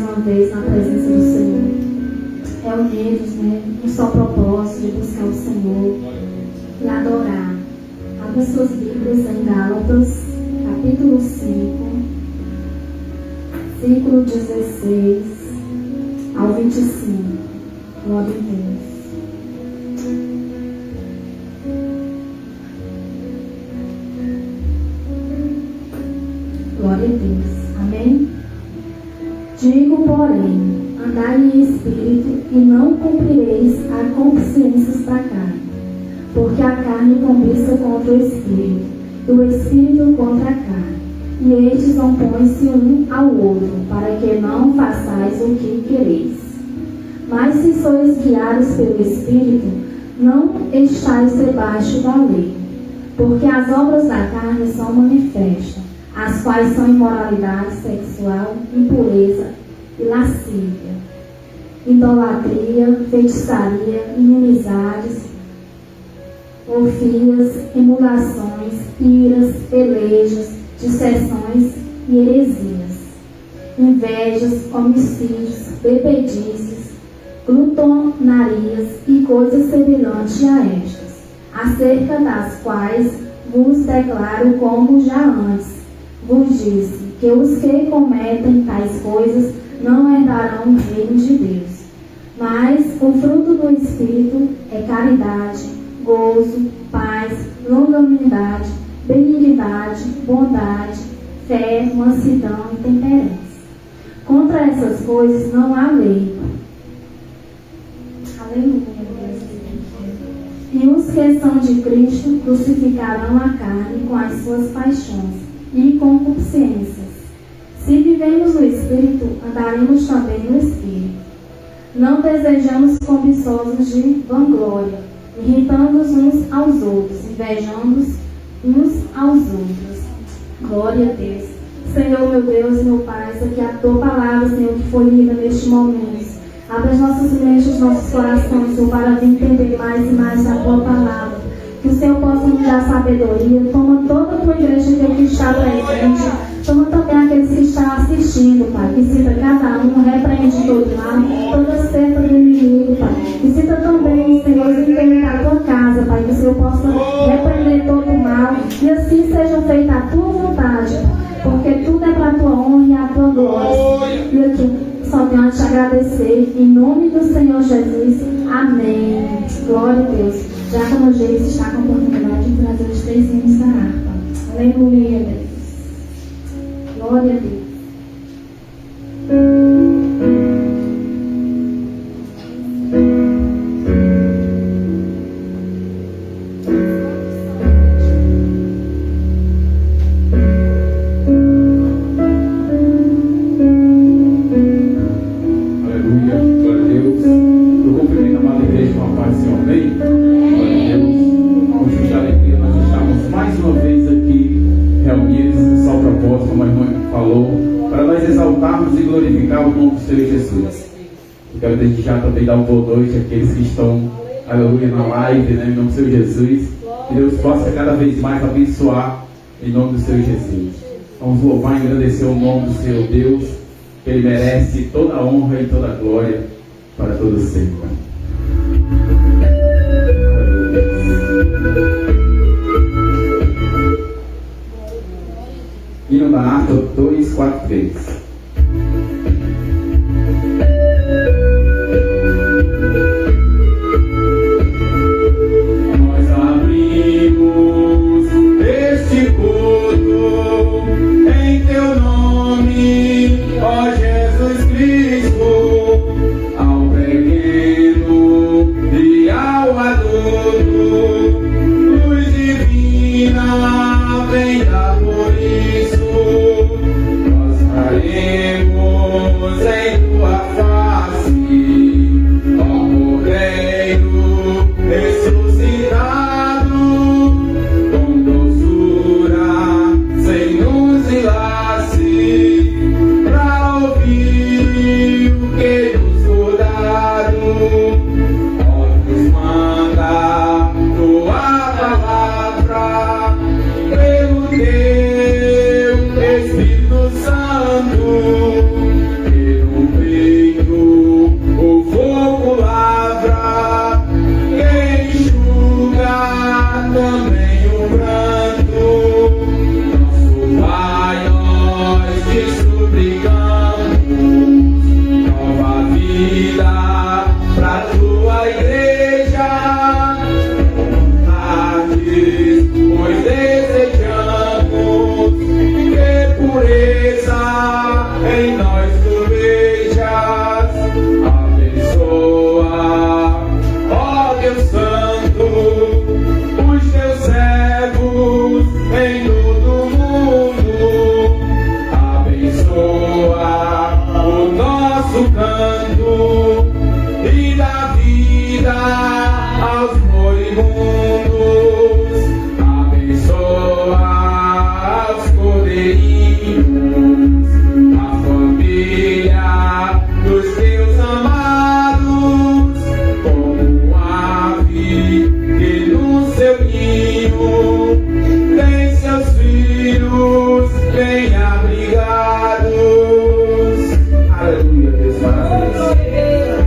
uma vez na presença do Senhor, reunidos, um só propósito de buscar o Senhor e adorar. Abra suas Bíblias em Gálatas, capítulo 5, versículo 16 ao 25. Glória a Deus. Glória a Deus. Amém? Digo, porém, andai em espírito e não cumprireis a concupiscências da carne, porque a carne cobiça contra o espírito, e o espírito contra a carne, e estes opõem-se um ao outro, para que não façais o que quereis. Mas se sois guiados pelo espírito, não estáis debaixo da lei, porque as obras da carne são manifestas, as quais são imoralidade sexual, impureza e lascívia, idolatria, feitiçaria, inimizades, porfias, emulações, iras, pelejas, dissensões e heresias, invejas, homicídios, bebedices, glutonarias e coisas semelhantes a estas, acerca das quais vos declaro, como já antes vos disse, que os que cometem tais coisas não herdarão o reino de Deus. Mas o fruto do Espírito é caridade, gozo, paz, longanimidade, benignidade, bondade, fé, mansidão e temperança. Contra essas coisas não há lei. Aleluia. E os que são de Cristo crucificarão a carne com as suas paixões e concupiscências. Se vivemos no Espírito, andaremos também no Espírito. Não desejamos cobiçosos de vanglória, irritando-nos uns aos outros, invejando uns aos outros. Glória a Deus. Senhor, meu Deus e meu Pai, essa aqui é a Tua palavra, Senhor, que foi lida neste momento. Abre as nossas mentes, os nossos corações, Senhor, para vir entender mais e mais a Tua palavra. Que o Senhor possa nos dar sabedoria. Toma toda a Tua igreja que está presente. Toma também aqueles que estão assistindo, Pai. Visita cada um, repreende todo mal, toda seta do inimigo, Pai. Visita também, Senhor, os integrantes da Tua casa, Pai. Que o Senhor possa repreender todo o mal. E assim seja feita a Tua vontade, porque tudo é para a Tua honra e a Tua glória. E aqui só tenho a te agradecer. Em nome do Senhor Jesus. Amém. Glória a Deus. Já como Geis está com a oportunidade de trazer os 3 hinos da harpa. Aleluia, Deus. Glória a Deus. Quero desde já também dar uma boa noite àqueles que estão, aleluia, na live, em nome do Senhor Jesus. Que Deus possa cada vez mais abençoar em nome do Senhor Jesus. Vamos louvar e agradecer o nome do Senhor Deus, que Ele merece toda a honra e toda a glória para todo sempre. Hino da harpa 243. Espírito Santo, que no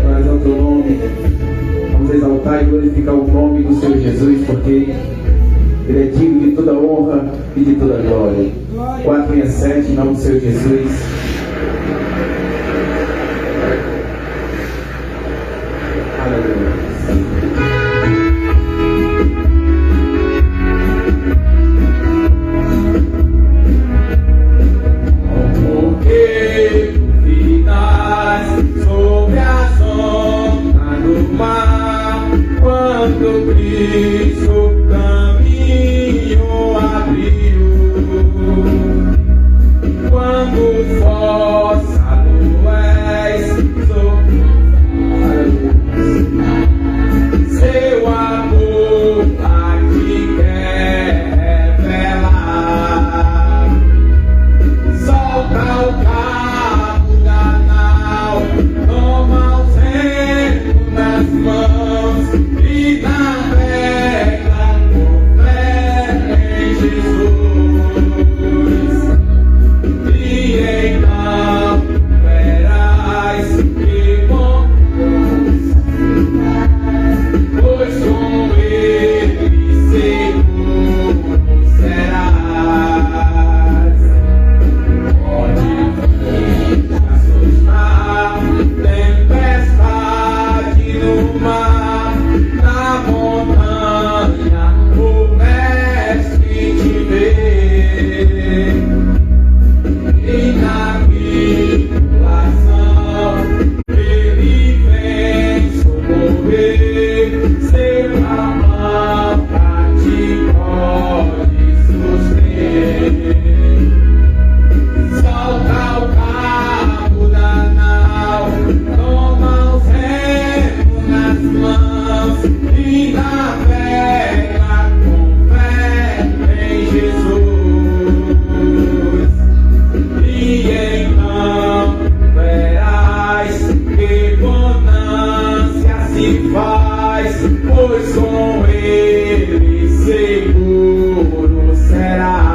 Glórias ao teu nome. Vamos exaltar e glorificar o nome do Senhor Jesus, porque Ele é digno de toda honra e de toda glória. 467, em nome do Senhor Jesus. Aleluia. Quando Cristo caminho abriu, quando forçado és, seu amor aqui quer revelar. Solta o cabo da nau, toma o vento nas mãos e navega com fé em Jesus. E então verás que bom, pois com Ele seguro serás. Pode vir assustar, tempestade no mar, na montanha o Mestre te vê, e na tribulação Ele vem socorrer, seu amor pra ti pode suster. Solta o cabo da nau, toma o remo nas mãos e navega com fé em Jesus. E então verás que bonança se faz, pois com Ele seguro serás.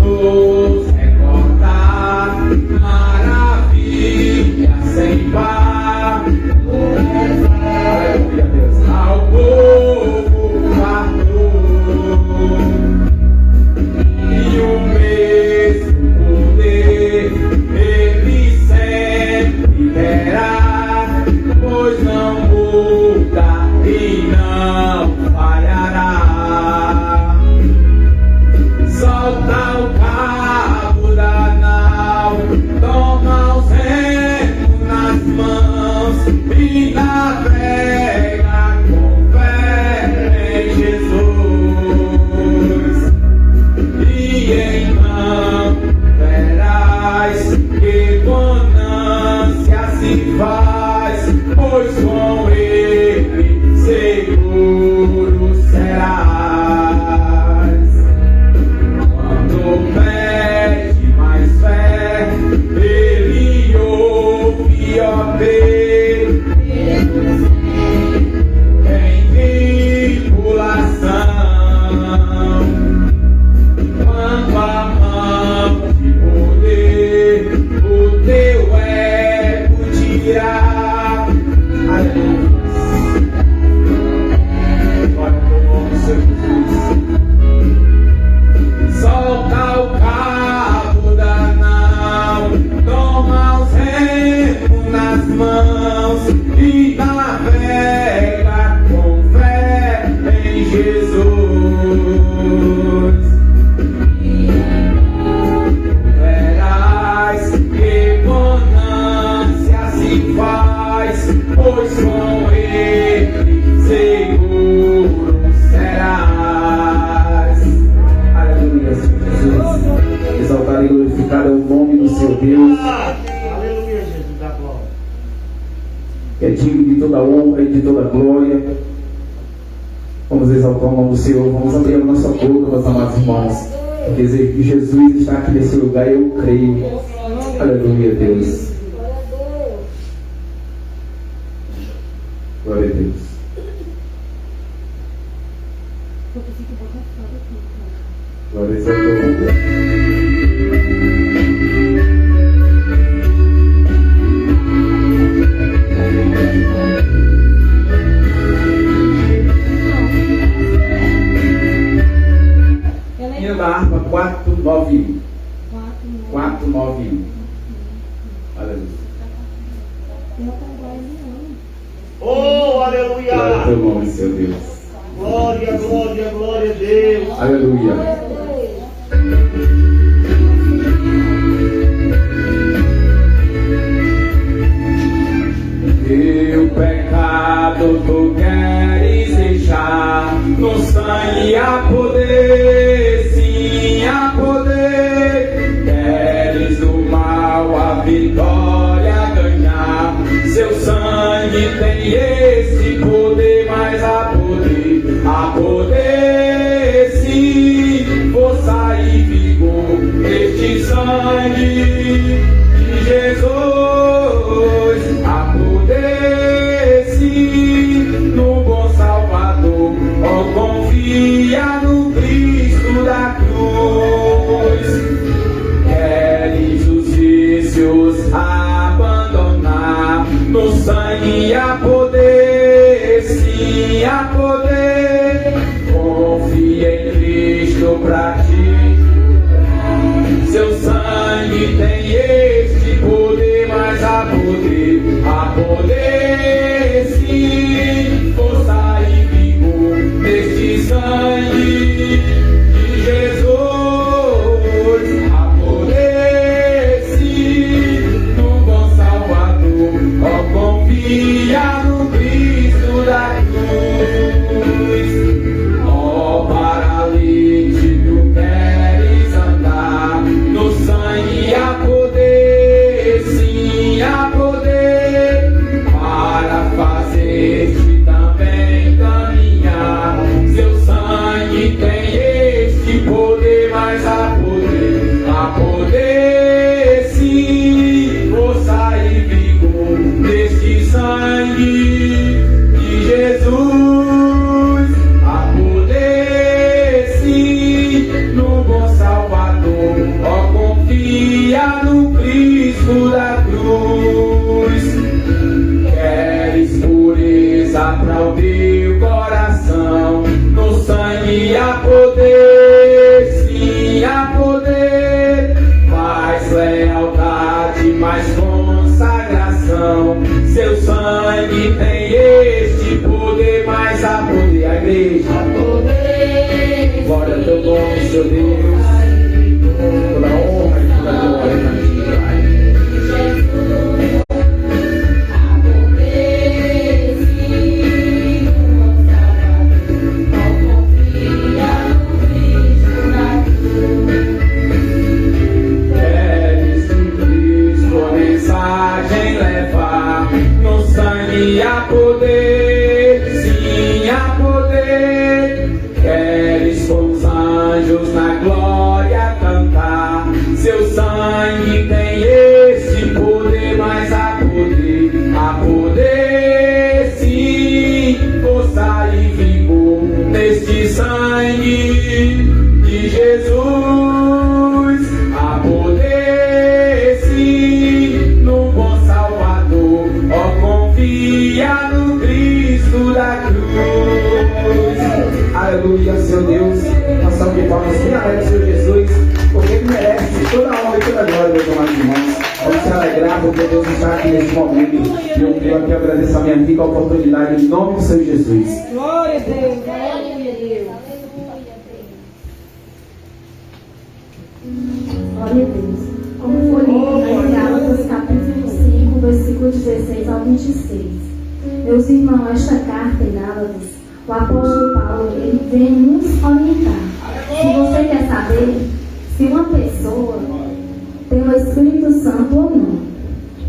Nos recordar maravilha sem par, aleluia, Deus, ao povo fartou, e o mesmo poder Ele sempre terá, pois não muda e não falhará. Solta o cabo da nau, toma os remos nas mãos e navega com fé em Jesus. E então verás que bonança se faz, pois com Ele seguro serás. Quando pede mais fé, Ele ouve, ó Deus, em tribulação. Quando a mão de poder o teu ego tirar, aleluia. Glória ao teu nome, Senhor Jesus. Solta o cabo da nau, toma os remos nas mãos e navega com fé em Jesus. Verás que bonança se faz, pois com Ele seguro serás. Aleluia, Senhor Jesus. Exaltado e glorificado é o nome do seu Deus, Aleluia, Jesus, da glória. que é digno de toda honra e de toda glória. Vamos exaltar o nome do Senhor, vamos abrir a nossa boca, meus amados irmãos, porque Jesus está aqui nesse lugar e eu creio. Aleluia, Deus. Glória a Deus. Glória a Deus. 9:1. Aleluia. Oh, aleluia! Glória ao teu nome, Senhor Deus. Glória, glória, glória a Deus. Aleluia. Teu pecado tu queres deixar, no sangue há poder, sim há poder. Queres do mal a vitória ganhar, seu sangue tem esse poder, mas há poder sim, força e vigor neste sangue de Jesus. Há poder sim no bom Salvador, oh, confia no Cristo da cruz. Queres os vícios abandonar, no sangue há poder, sim há poder. Confia em Cristo pra ti, seu sangue tem este poder, mas há poder sim, força e vigor neste sangue de Jesus. Há poder sim no bom Salvador, oh, confia no Cristo da cruz. Oh, paralítico, queres andar, no sangue há poder, sim há poder, para fazer-te também caminhar. Seu sangue tem este poder, mas há poder sim, força e vigor neste sangue de Jesus. Há poder sim no bom Salvador, ó, confia no Cristo da cruz. Queres pureza para o teu coração, no sangue há poder, sim há poder. Mais lealdade, mais consagração, seu sangue tem este poder, mas há poder. A igreja, glória ao teu nome, Senhor Deus. Toda honra e toda glória para ti, Pai. Queres que Cristo a mensagem levar, no sangue há poder, sim há poder. Queres com os anjos na glória cantar, seu sangue tem esse poder, mas há poder sim, força e vigor neste sangue de Jesus. Há poder sim no bom Salvador, ó, confia no Cristo da cruz. Aleluia, Senhor Deus. Nós estamos de palmas bem alegres, Senhor Jesus, porque Ele merece toda a honra e toda a glória, meus amados irmãos. Vamos se alegrar porque Deus está aqui nesse momento. E eu quero aqui agradecer a minha rica oportunidade em nome do Senhor Jesus. Glória a Deus, glória a Deus. Glória a Deus. Como foi lido em Gálatas capítulo 5, versículo 16 ao 26. Meus irmãos, esta carta em Gálatas, o apóstolo Paulo, ele vem nos orientar. Se você quer saber se uma pessoa tem o Espírito Santo ou não,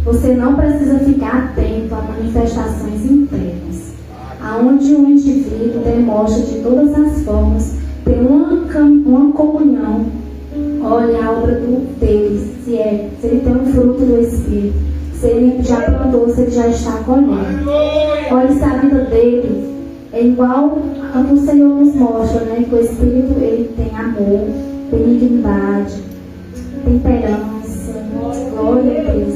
você não precisa ficar atento a manifestações internas, aonde um indivíduo demonstra de todas as formas ter uma comunhão. Olha a obra dele, se ele tem um fruto do Espírito, se ele já plantou, se ele já está colhendo. Olha se a vida dele é igual ao que o Senhor nos mostra, né? Que o Espírito ele tem amor, benignidade, temperança, glória a Deus.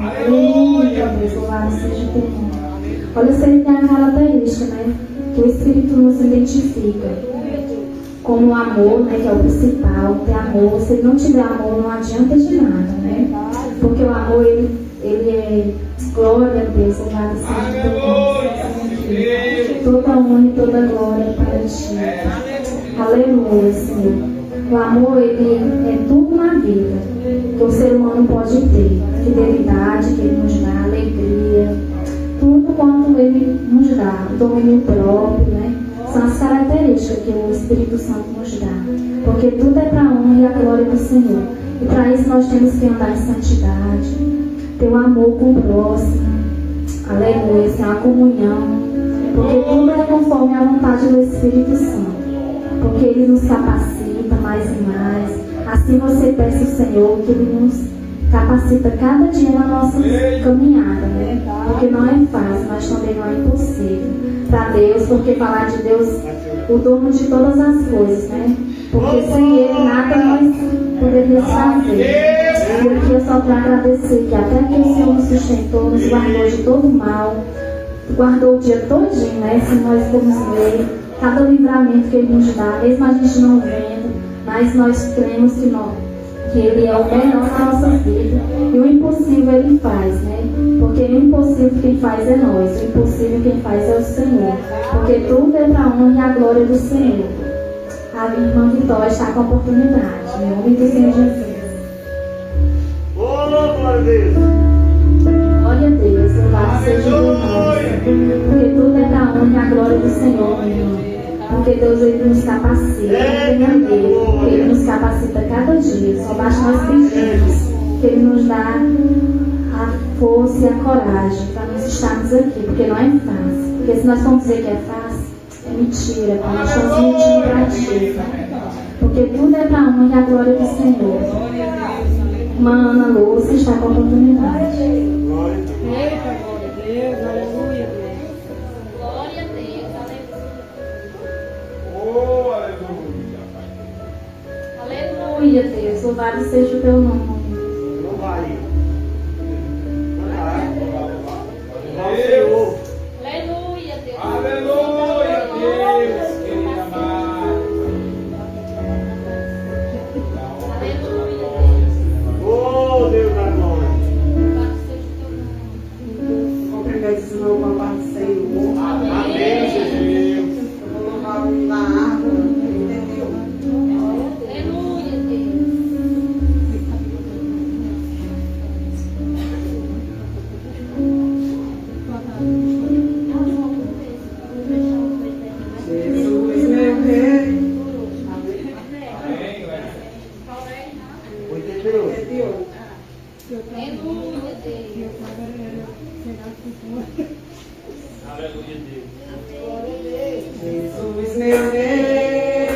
Aleluia, Deus, louvado seja o teu nome. Olha se ele tem a característica, né? Que o Espírito nos identifica. como o amor, né, que é o principal, ter amor. Se não tiver amor, não adianta de nada, né? Porque o amor, ele é glória a Deus, louvado seja teu nome. Toda honra e toda glória para ti. Aleluia, Senhor. O amor, ele é tudo na vida que o ser humano pode ter. Fidelidade que ele nos dá, alegria, tudo quanto ele nos dá, o domínio próprio, né? São as características que o Espírito Santo nos dá. Porque tudo é para a honra e a glória do Senhor. E para isso nós temos que andar em santidade, ter um amor com o próximo, aleluia, ter uma comunhão. Porque tudo é conforme a vontade do Espírito Santo. Porque Ele nos capacita mais e mais. Assim você peça ao Senhor que Ele nos capacita cada dia na nossa caminhada, né? Porque não é fácil, mas também não é impossível para Deus, porque falar de Deus, o dono de todas as coisas, né? Porque sem Ele nada nós poderíamos fazer. E aqui eu só quero agradecer que até que o Senhor nos sustentou, nos guardou de todo mal, guardou o dia todinho, né? Se nós formos ver cada livramento que Ele nos dá, mesmo a gente não vendo, mas nós cremos que Ele é o melhor na nossa vida. E o impossível Ele faz, né? Porque o impossível quem faz é nós, o impossível quem faz é o Senhor. Porque tudo é para a honra e a glória do Senhor. A irmã Vitória está com a oportunidade, em nome do Senhor Jesus. Glória a Deus. Glória a Deus, louvado seja o teu nome. Porque tudo é para a honra e a glória do Senhor, meu irmão. Porque Deus, Ele nos capacita, Ele nos capacita cada dia. Só basta nós pedirmos que Ele nos dá a força e a coragem para nós estarmos aqui, porque não é fácil. Porque se nós formos dizer que é fácil, é mentira, nós estamos mentindo para ti. Porque tudo é para a honra e a glória do Senhor. Irmã Ana Lúcia está com a oportunidade. Glória a Deus. Aleluia. Glória a Deus, Oh, aleluia, Pai. Aleluia, Deus. Louvado seja o teu nome. Não vai. Vai, Senhor. aleluia, Deus. Aleluia, Deus, querida amada. Aleluia, Deus. Oh, Deus da glória. Louvado seja o teu nome. Vou pegar esse novo com a paz do Senhor. Amém, Jesus. Eu vou louvar o na água, entendeu? Aleluia, Deus. Jesus, meu rei. Amém, Glória. 88. 88. Aleluia, Deus. Aleluia, Deus. Jesus, meu rei.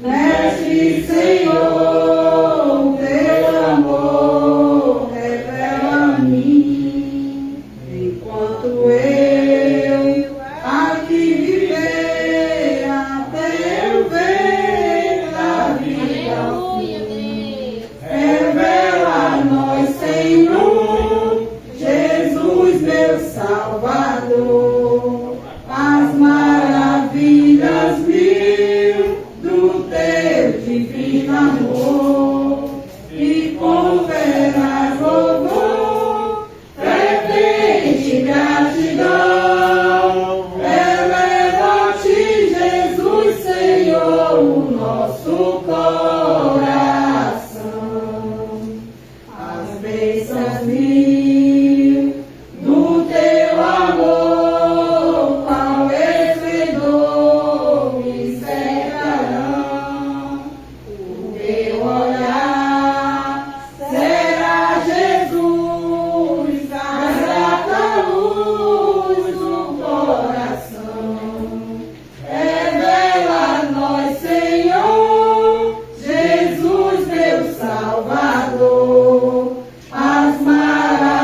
Mestre, Senhor, teu amor revela a mim. Enquanto eu aqui viver até eu ver a vida ao Aleluia, fim. Deus. Revela a nós, Senhor, Jesus, meu Salvador, as maravilhas mil do teu divino amor, e com veraz louvor, fervente gratidão, eleva a ti, Jesus, Senhor, o nosso coração. As bênçãos mil do teu amor, qual esplendor me cercarão. O teu olhar será Jesus, a grata luz do coração. Revela a nós, Senhor, Jesus, meu Salvador, as maravilhas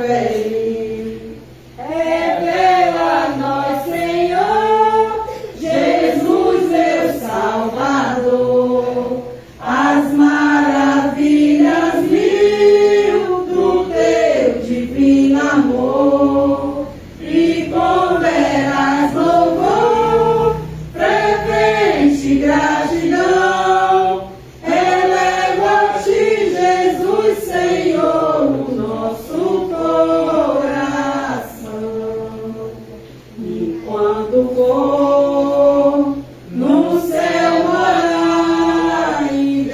Ele. Revela a nós, Senhor, Jesus, meu Salvador, as maravilhas mil do teu divino amor, e com veras louvor, fervente gratidão, elevo a ti, Jesus, Senhor, o nosso coração. E quando for no céu morar e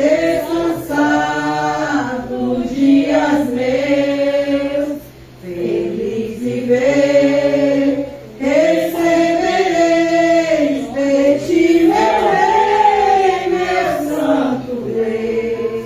descansar dos dias meus, feliz viver, recebereis de ti, meu Rei, meu Santo Deus.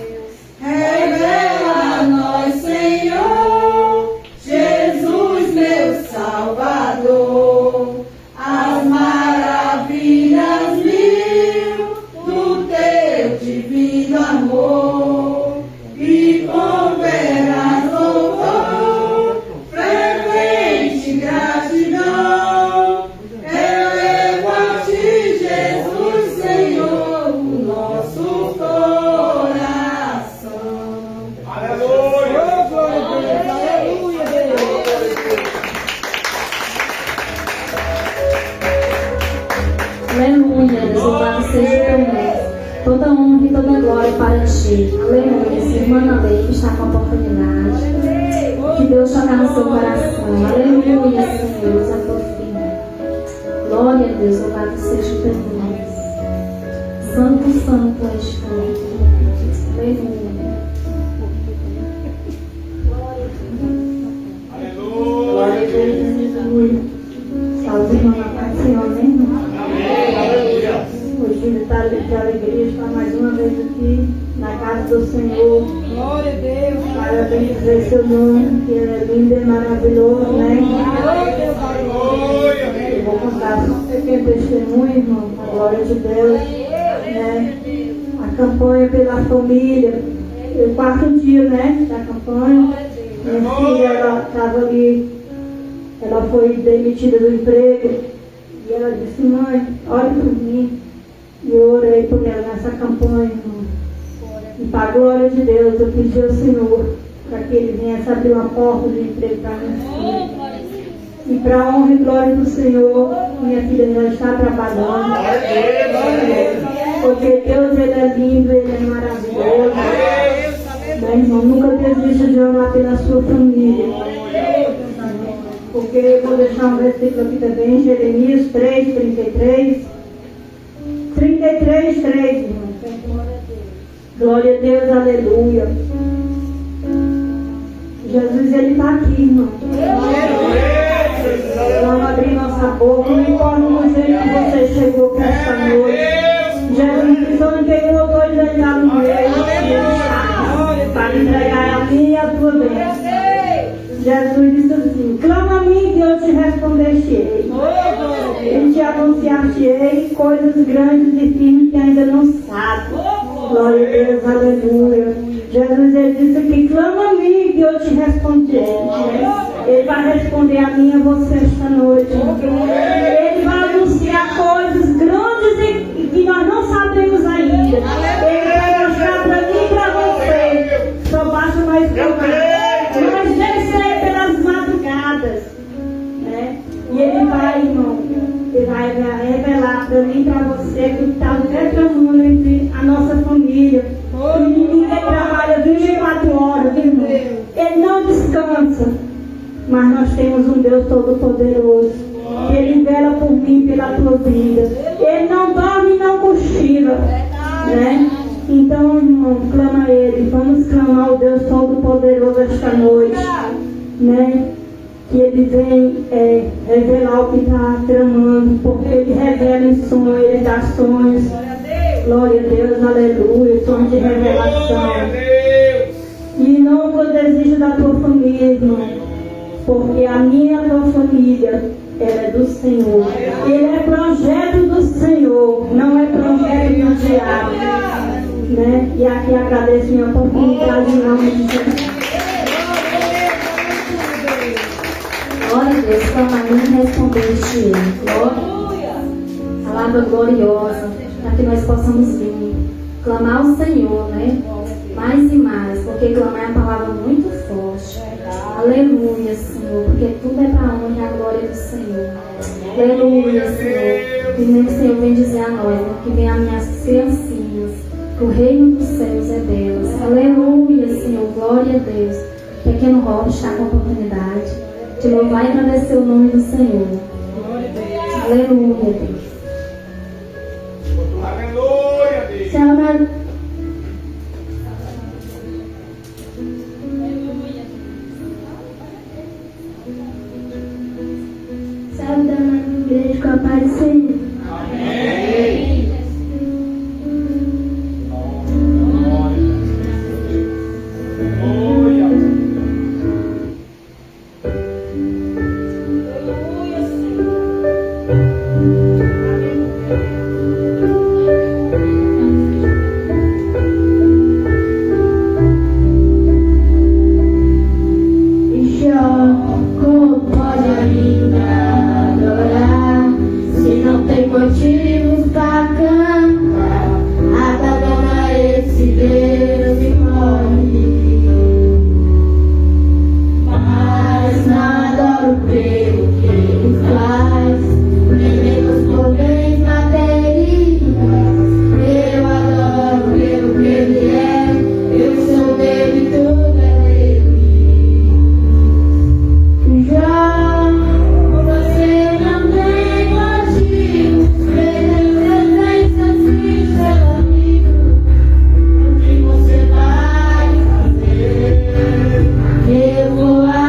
Revela a nós, Senhor, Jesus, meu Salvador, as maravilhas mil do teu divino amor, e com veras louvor, fervente gratidão, elevo a ti, Jesus, Senhor, o nosso coração. Aleluia. Aleluia, Deus. Aleluia, Deus, louvado seja o teu nome. Toda honra e toda glória para ti. Aleluia, irmã Lei que está com a oportunidade. Que Deus tocar no seu coração. Aleluia, Senhor, a tua filha. Glória a Deus, louvado seja o teu nome. Santo, santo és tu. Aleluia. Glória a Deus, aleluia. Salve, irmã, na paz do Senhor, né, irmão? Hoje está de alegria estar mais uma vez aqui na casa do Senhor. Glória a Deus. Parabéns dizer seu nome, que ele é lindo e maravilhoso, né? Eu vou contar só um pequeno testemunho, irmão, a glória de Deus, né? A campanha pela família, o quarto dia, né, da campanha. Minha filha, ela estava ali, ela foi demitida do emprego e ela disse: mãe, ore por mim. E eu orei por ela nessa campanha, irmão. E para a glória de Deus, eu pedi ao Senhor para que Ele viesse abrir uma porta de emprego para minha filha. E para a honra e glória do Senhor, minha filha já está trabalhando. Porque Deus, Ele é lindo, Ele é maravilhoso. Meu irmão, nunca desista de orar pela sua família. Porque eu vou deixar um versículo aqui também, Jeremias 3:33. 33:3, irmão. Glória a Deus, aleluia. Jesus, Ele está aqui, irmão. Vamos abrir nossa boca, não importa o jeito que você chegou para esta noite. Jesus, só não tem um ou dois aí lá no meio, para entregar a minha e a tua bênção. Jesus disse assim: clama a mim que eu te responder-te-ei. E te anunciar-te-ei coisas grandes e firmes que ainda não sabe. Glória a Deus, aleluia. Jesus, Ele disse que clama a mim que eu te responderei. Ele vai responder a mim e a você esta noite. Ele vai anunciar coisas grandes e que nós não sabemos ainda. Ele vai mostrar para mim e para você. Só basta nós descer pelas madrugadas, né? E Ele vai, irmão, Ele vai revelar para mim e para você que está tramando entre a nossa família. E ninguém trabalha 24 horas, irmão. Ele não descansa. Mas nós temos um Deus Todo-Poderoso. Ele vela por mim, pela tua vida. Ele não dorme e não cochila, né? Então, irmão, clama a Ele. Vamos clamar o Deus Todo-Poderoso esta noite, né? Que Ele vem revelar o que está tramando, porque Ele revela em sonhos, Ele dá sonhos. Glória a Deus, aleluia, sonhos de revelação. E nunca desista da tua família, irmão, porque a minha e a tua família, ela é do Senhor. Ele é projeto do Senhor, não é projeto do diabo, né? E aqui agradeço minha oportunidade em nome de Jesus. Glória a Deus, clama a mim e respondeste ele. Aleluia. Palavra gloriosa, para que nós possamos vir, clamar ao Senhor, né? Mais e mais, porque clamar é uma palavra muito forte. Aleluia, Senhor, porque tudo é para a honra e a glória do Senhor. Aleluia, Senhor. Primeiro o Senhor vem dizer a nós, né, que vem as minhas criancinhas, que o reino dos céus é delas. Aleluia, Senhor, glória a Deus. Pequeno Rob está com a oportunidade de louvar e agradecer o nome do Senhor. Aleluia, Deus. Aleluia, Deus. Chama. Saudando a igreja com a paz do Senhor. Amém. Aleluia. Aleluia, Senhor. Como pode ainda adorar se não tem motivos para cantar? Abandona esse Deus e morre. Mas não adoro pelo que ele faz, nem pelos poderes materiais. Eu adoro pelo que ele é, eu sou dele, tudo é dele. Você não tem motivo, presença de seu amigo. O que você vai fazer? Eu vou agir.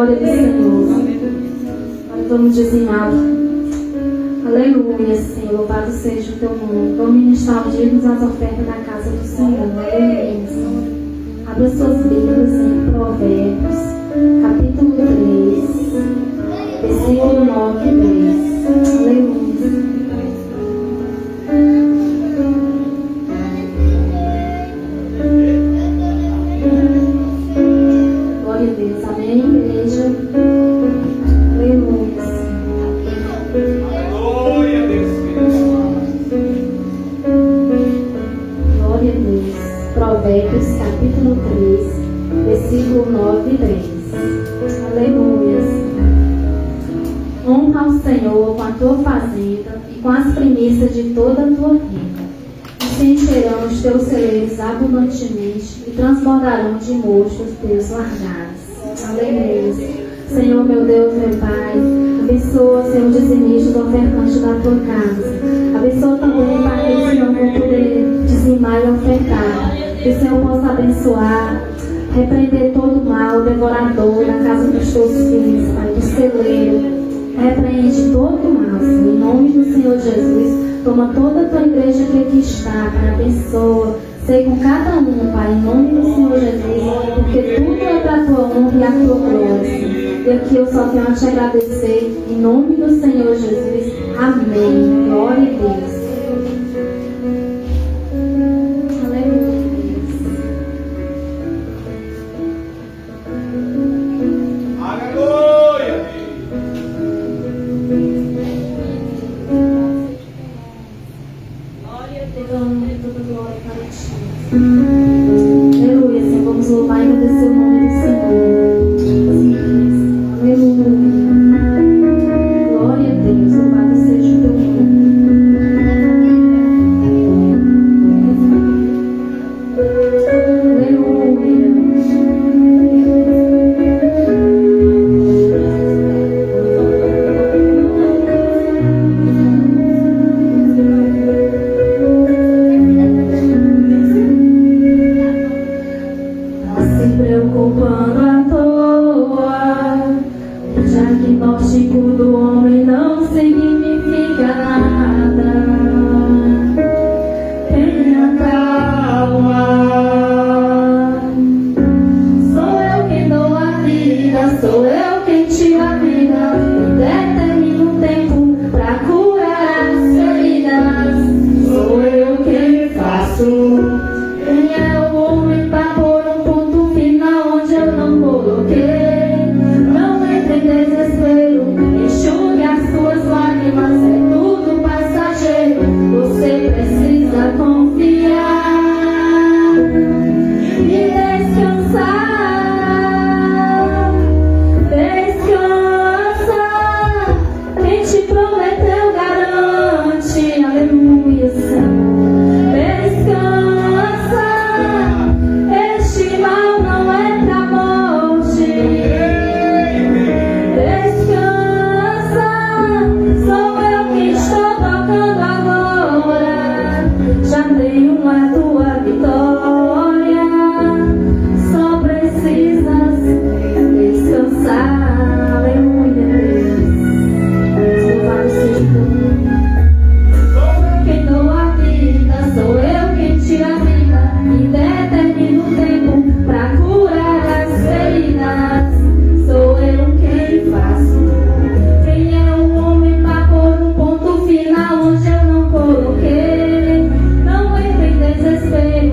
glória do Senhor. Agora vamos dizimar. Aleluia, Senhor. Louvado seja o teu nome. Vamos ministrar os dízimos às ofertas da casa do Senhor. Aleluia, Senhor. Abra suas Bíblias em Provérbios, capítulo 3, versículo 9 e 10. Aleluia. Glória a Deus. Amém, igreja. Aleluia. Glória a Deus. Glória a Deus. Provérbios, capítulo 3, versículo 9 e 10. Aleluia. Honra ao Senhor com a tua fazenda e com as primícias de toda a tua renda. E se encherão os teus celeiros abundantemente e transbordarão de mosto os teus largares. Aleluia. Senhor, meu Deus, meu Pai, abençoa, Senhor, o dizimista do ofertante da tua casa. Abençoa também, Pai, aqueles que não vão poder dizimar e ofertar. Que o Senhor possa abençoar, repreender todo o mal, o devorador na casa dos teus filhos, Pai, do celeiro. Repreende todo o mal, Senhor, em nome do Senhor Jesus. Toma toda a tua igreja que aqui está, Pai, abençoa. Sei com cada um, Pai, em nome do Senhor Jesus, porque tudo é para a tua honra e a tua glória, Senhor. E aqui eu só tenho a te agradecer, em nome do Senhor Jesus. Amém. Glória a Deus. Aleluia. Aleluia. Toda glória para ti. Aleluia, Senhor. Vamos louvar e agradecer o nome do Senhor. Aleluia. Glória a Deus. Louvado seja o teu Onde eu não coloquei, não entre em desespero,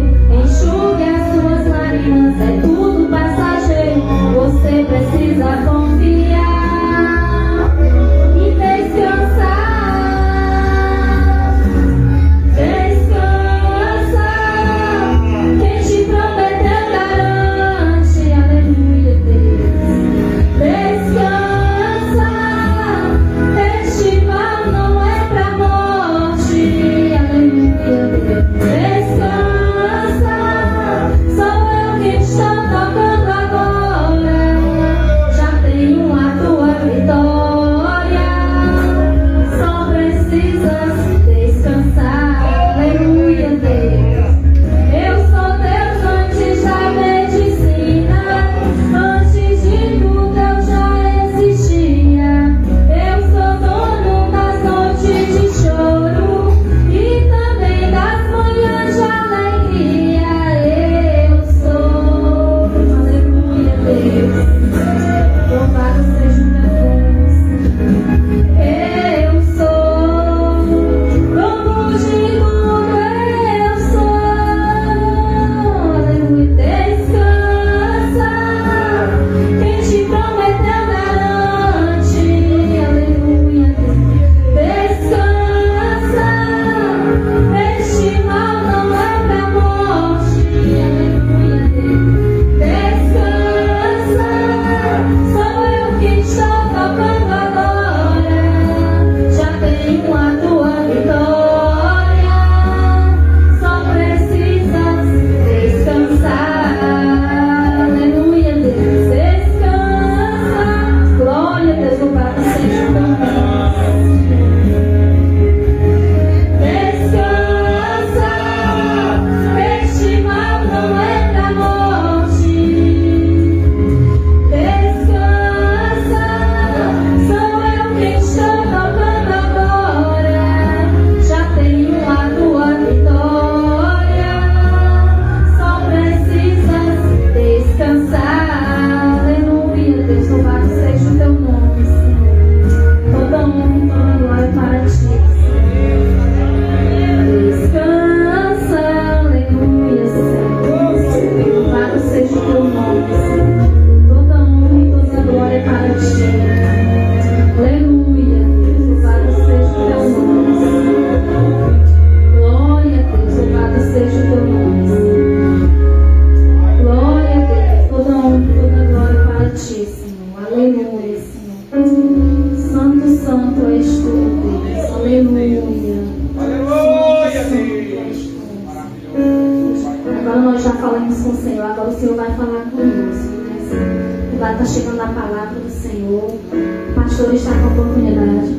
Agora nós já falamos com o Senhor, agora o Senhor vai falar conosco, né, Senhor? Vai estar chegando a palavra do Senhor. O pastor está com a oportunidade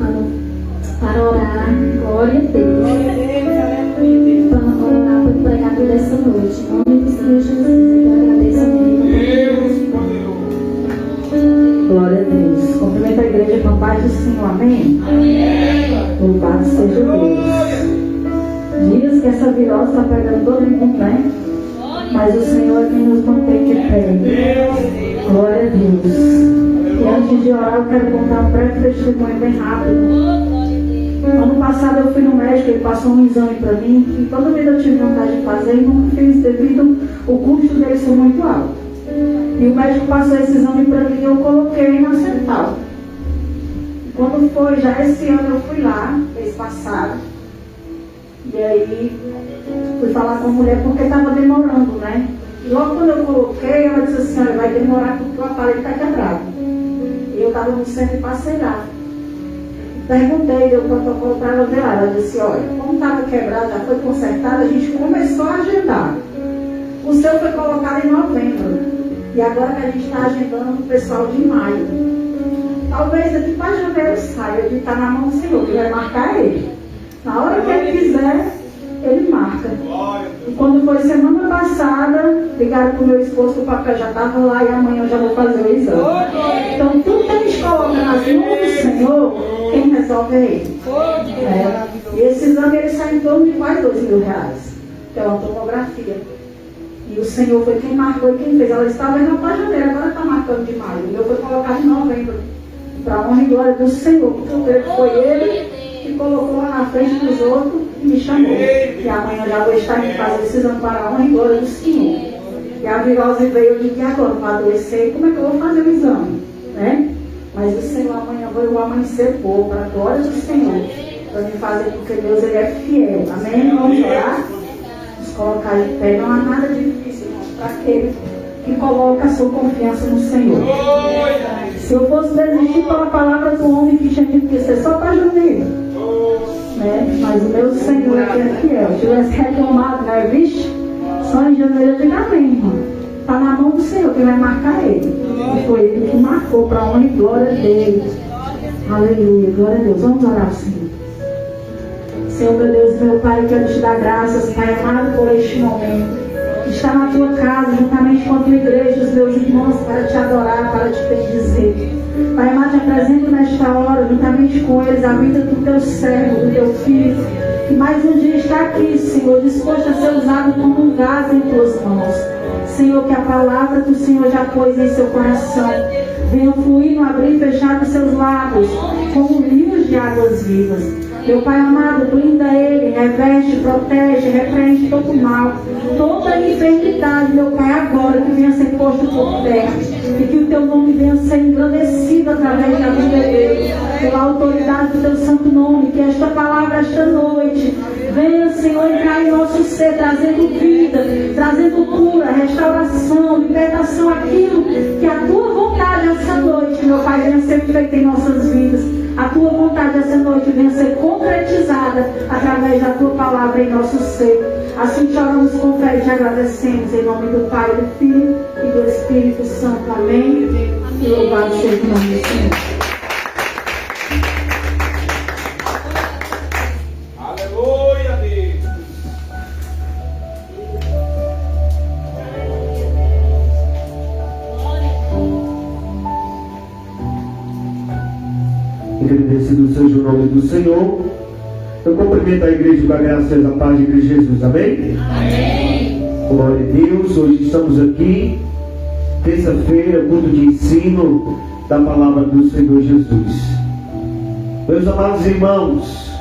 para orar. Glória a Deus. Para orar pelo pregado dessa noite. Em nome do Senhor Jesus. Eu agradeço a Deus. Glória a Deus. Cumprimento a igreja com a paz do Senhor. Amém? Louvado seja Deus. Dias que essa virose está pegando todo mundo, né? Mas o Senhor é quem nos mantém de pé. Glória a Deus. E antes de orar, eu quero contar um breve testemunho bem rápido. Ano passado eu fui no médico, ele passou um exame para mim, que toda vez eu tive vontade de fazer e nunca fiz devido o custo dele ser muito alto. E o médico passou esse exame para mim e eu coloquei na central. Quando foi, já esse ano eu fui lá, mês passado. E aí fui falar com a mulher porque estava demorando, né? E logo quando eu coloquei, ela disse assim, olha, vai demorar porque o aparelho está quebrado. E eu estava no centro de Parceirado. Perguntei, deu o protocolo para ela ver lá. Ela disse, olha, como estava quebrado, já foi consertado, a gente começou a agendar. O seu foi colocado em novembro. E agora que a gente está agendando o pessoal de maio. Talvez daqui para janeiro saia, ele está na mão do Senhor, que vai marcar ele. Na hora que ele quiser, ele marca. E quando foi semana passada, ligaram para o meu esposo que o papel já estava lá e amanhã eu já vou fazer o exame. Então tudo que a gente coloca nas mãos do Senhor, quem resolve é Ele. E esse exame ele sai em torno de quase R$2.000, que é uma tomografia. E o Senhor foi quem marcou e quem fez. Ela estava indo para janeiro, agora está marcando de maio. O meu foi colocado em novembro. Para a honra e glória do Senhor. Porque eu creio que foi Ele que colocou lá na frente dos outros e me chamou. E amanhã já vou estar em casa precisando para a honra e glória do Senhor. E a virose veio, eu digo, e agora? Para adoecer, como é que eu vou fazer o exame? Né? Mas o Senhor amanhã vai amanhecer bom, para a glória do Senhor. Para me fazer, porque Deus ele é fiel. Amém? Vamos orar? Nos colocar de pé. Não há nada difícil, irmãos, para aquele que coloca a sua confiança no Senhor. Se eu fosse desistir pela palavra do homem que tinha dito que ia ser só para janeiro, né? Mas o meu Senhor é que é fiel. Se tivesse reclamado, né? Vixe, só em janeiro eu digo amém, irmão. Está na mão do Senhor, que vai marcar ele. E foi ele que marcou para a honra e glória dele. Aleluia, glória a Deus. Vamos orar, Senhor. Senhor, meu Deus, meu Pai, eu quero te dar graças, Pai amado, por este momento. Está na tua casa, juntamente com a tua igreja, os meus irmãos, para te adorar, para te bendizer. Pai amado, te apresento nesta hora, juntamente com eles, a vida do teu servo, do teu filho, que mais um dia está aqui, Senhor, disposto a ser usado como um vaso em tuas mãos. Senhor, que a palavra que o Senhor já pôs em seu coração venha fluir no abrir e fechar dos seus lábios, como rios de águas vivas. Meu Pai amado, blinda ele, reveste, protege, repreende todo mal, toda enfermidade, meu Pai, agora que venha ser posto por terra e que o teu nome venha ser engrandecido através da vida dele, pela autoridade do teu santo nome, que esta palavra, esta noite, venha, Senhor, entrar em nosso ser, trazendo vida, trazendo cura, restauração, libertação, aquilo que a tua vontade essa noite, meu Pai, venha ser feita em nossas vidas. A tua vontade essa noite venha ser concretizada através da tua palavra em nosso ser. Assim te oramos com fé e te agradecemos em nome do Pai, do Filho e do Espírito Santo. Amém. E louvado seja o nome do Senhor. Aleluia, Deus. Agradecido seja o nome do Senhor. Eu cumprimento a igreja com a graça e a paz de Cristo Jesus. Amém? Amém. Glória a Deus. Hoje estamos aqui, terça-feira, culto de ensino da palavra do Senhor Jesus. Meus amados irmãos,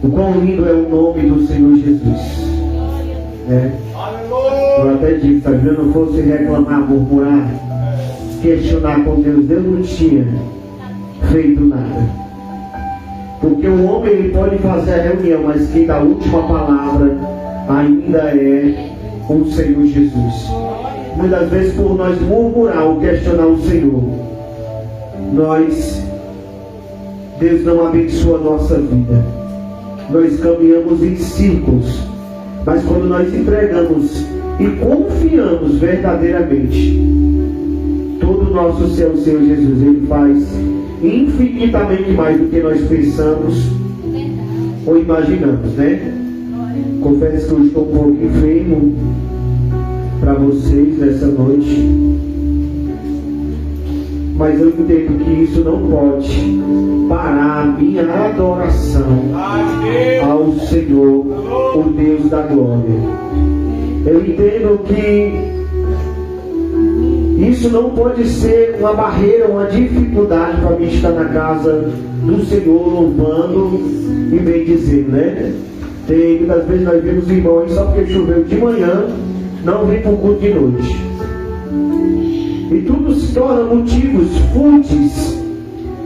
o quão lindo é o nome do Senhor Jesus. Eu até disse, se a gente não fosse reclamar, murmurar, questionar com Deus, Deus não tinha feito nada. Porque o homem ele pode fazer a reunião, mas quem dá a última palavra ainda é o Senhor Jesus. Muitas vezes por nós murmurar ou questionar o Senhor, Deus não abençoa a nossa vida. Nós caminhamos em círculos Mas quando nós entregamos e confiamos verdadeiramente todo o nosso céu, Senhor Jesus, Ele faz infinitamente mais do que nós pensamos ou imaginamos, né? Confesso que eu estou um pouco enfermo para vocês nessa noite, mas eu entendo que isso não pode parar a minha adoração ao Senhor, o Deus da glória. Eu entendo que isso não pode ser uma barreira, uma dificuldade para mim estar na casa do Senhor louvando e bendizendo, né? Tem, muitas vezes nós vemos irmãos só porque choveu de manhã, não vem para o culto de noite. E tudo se torna motivos fúteis,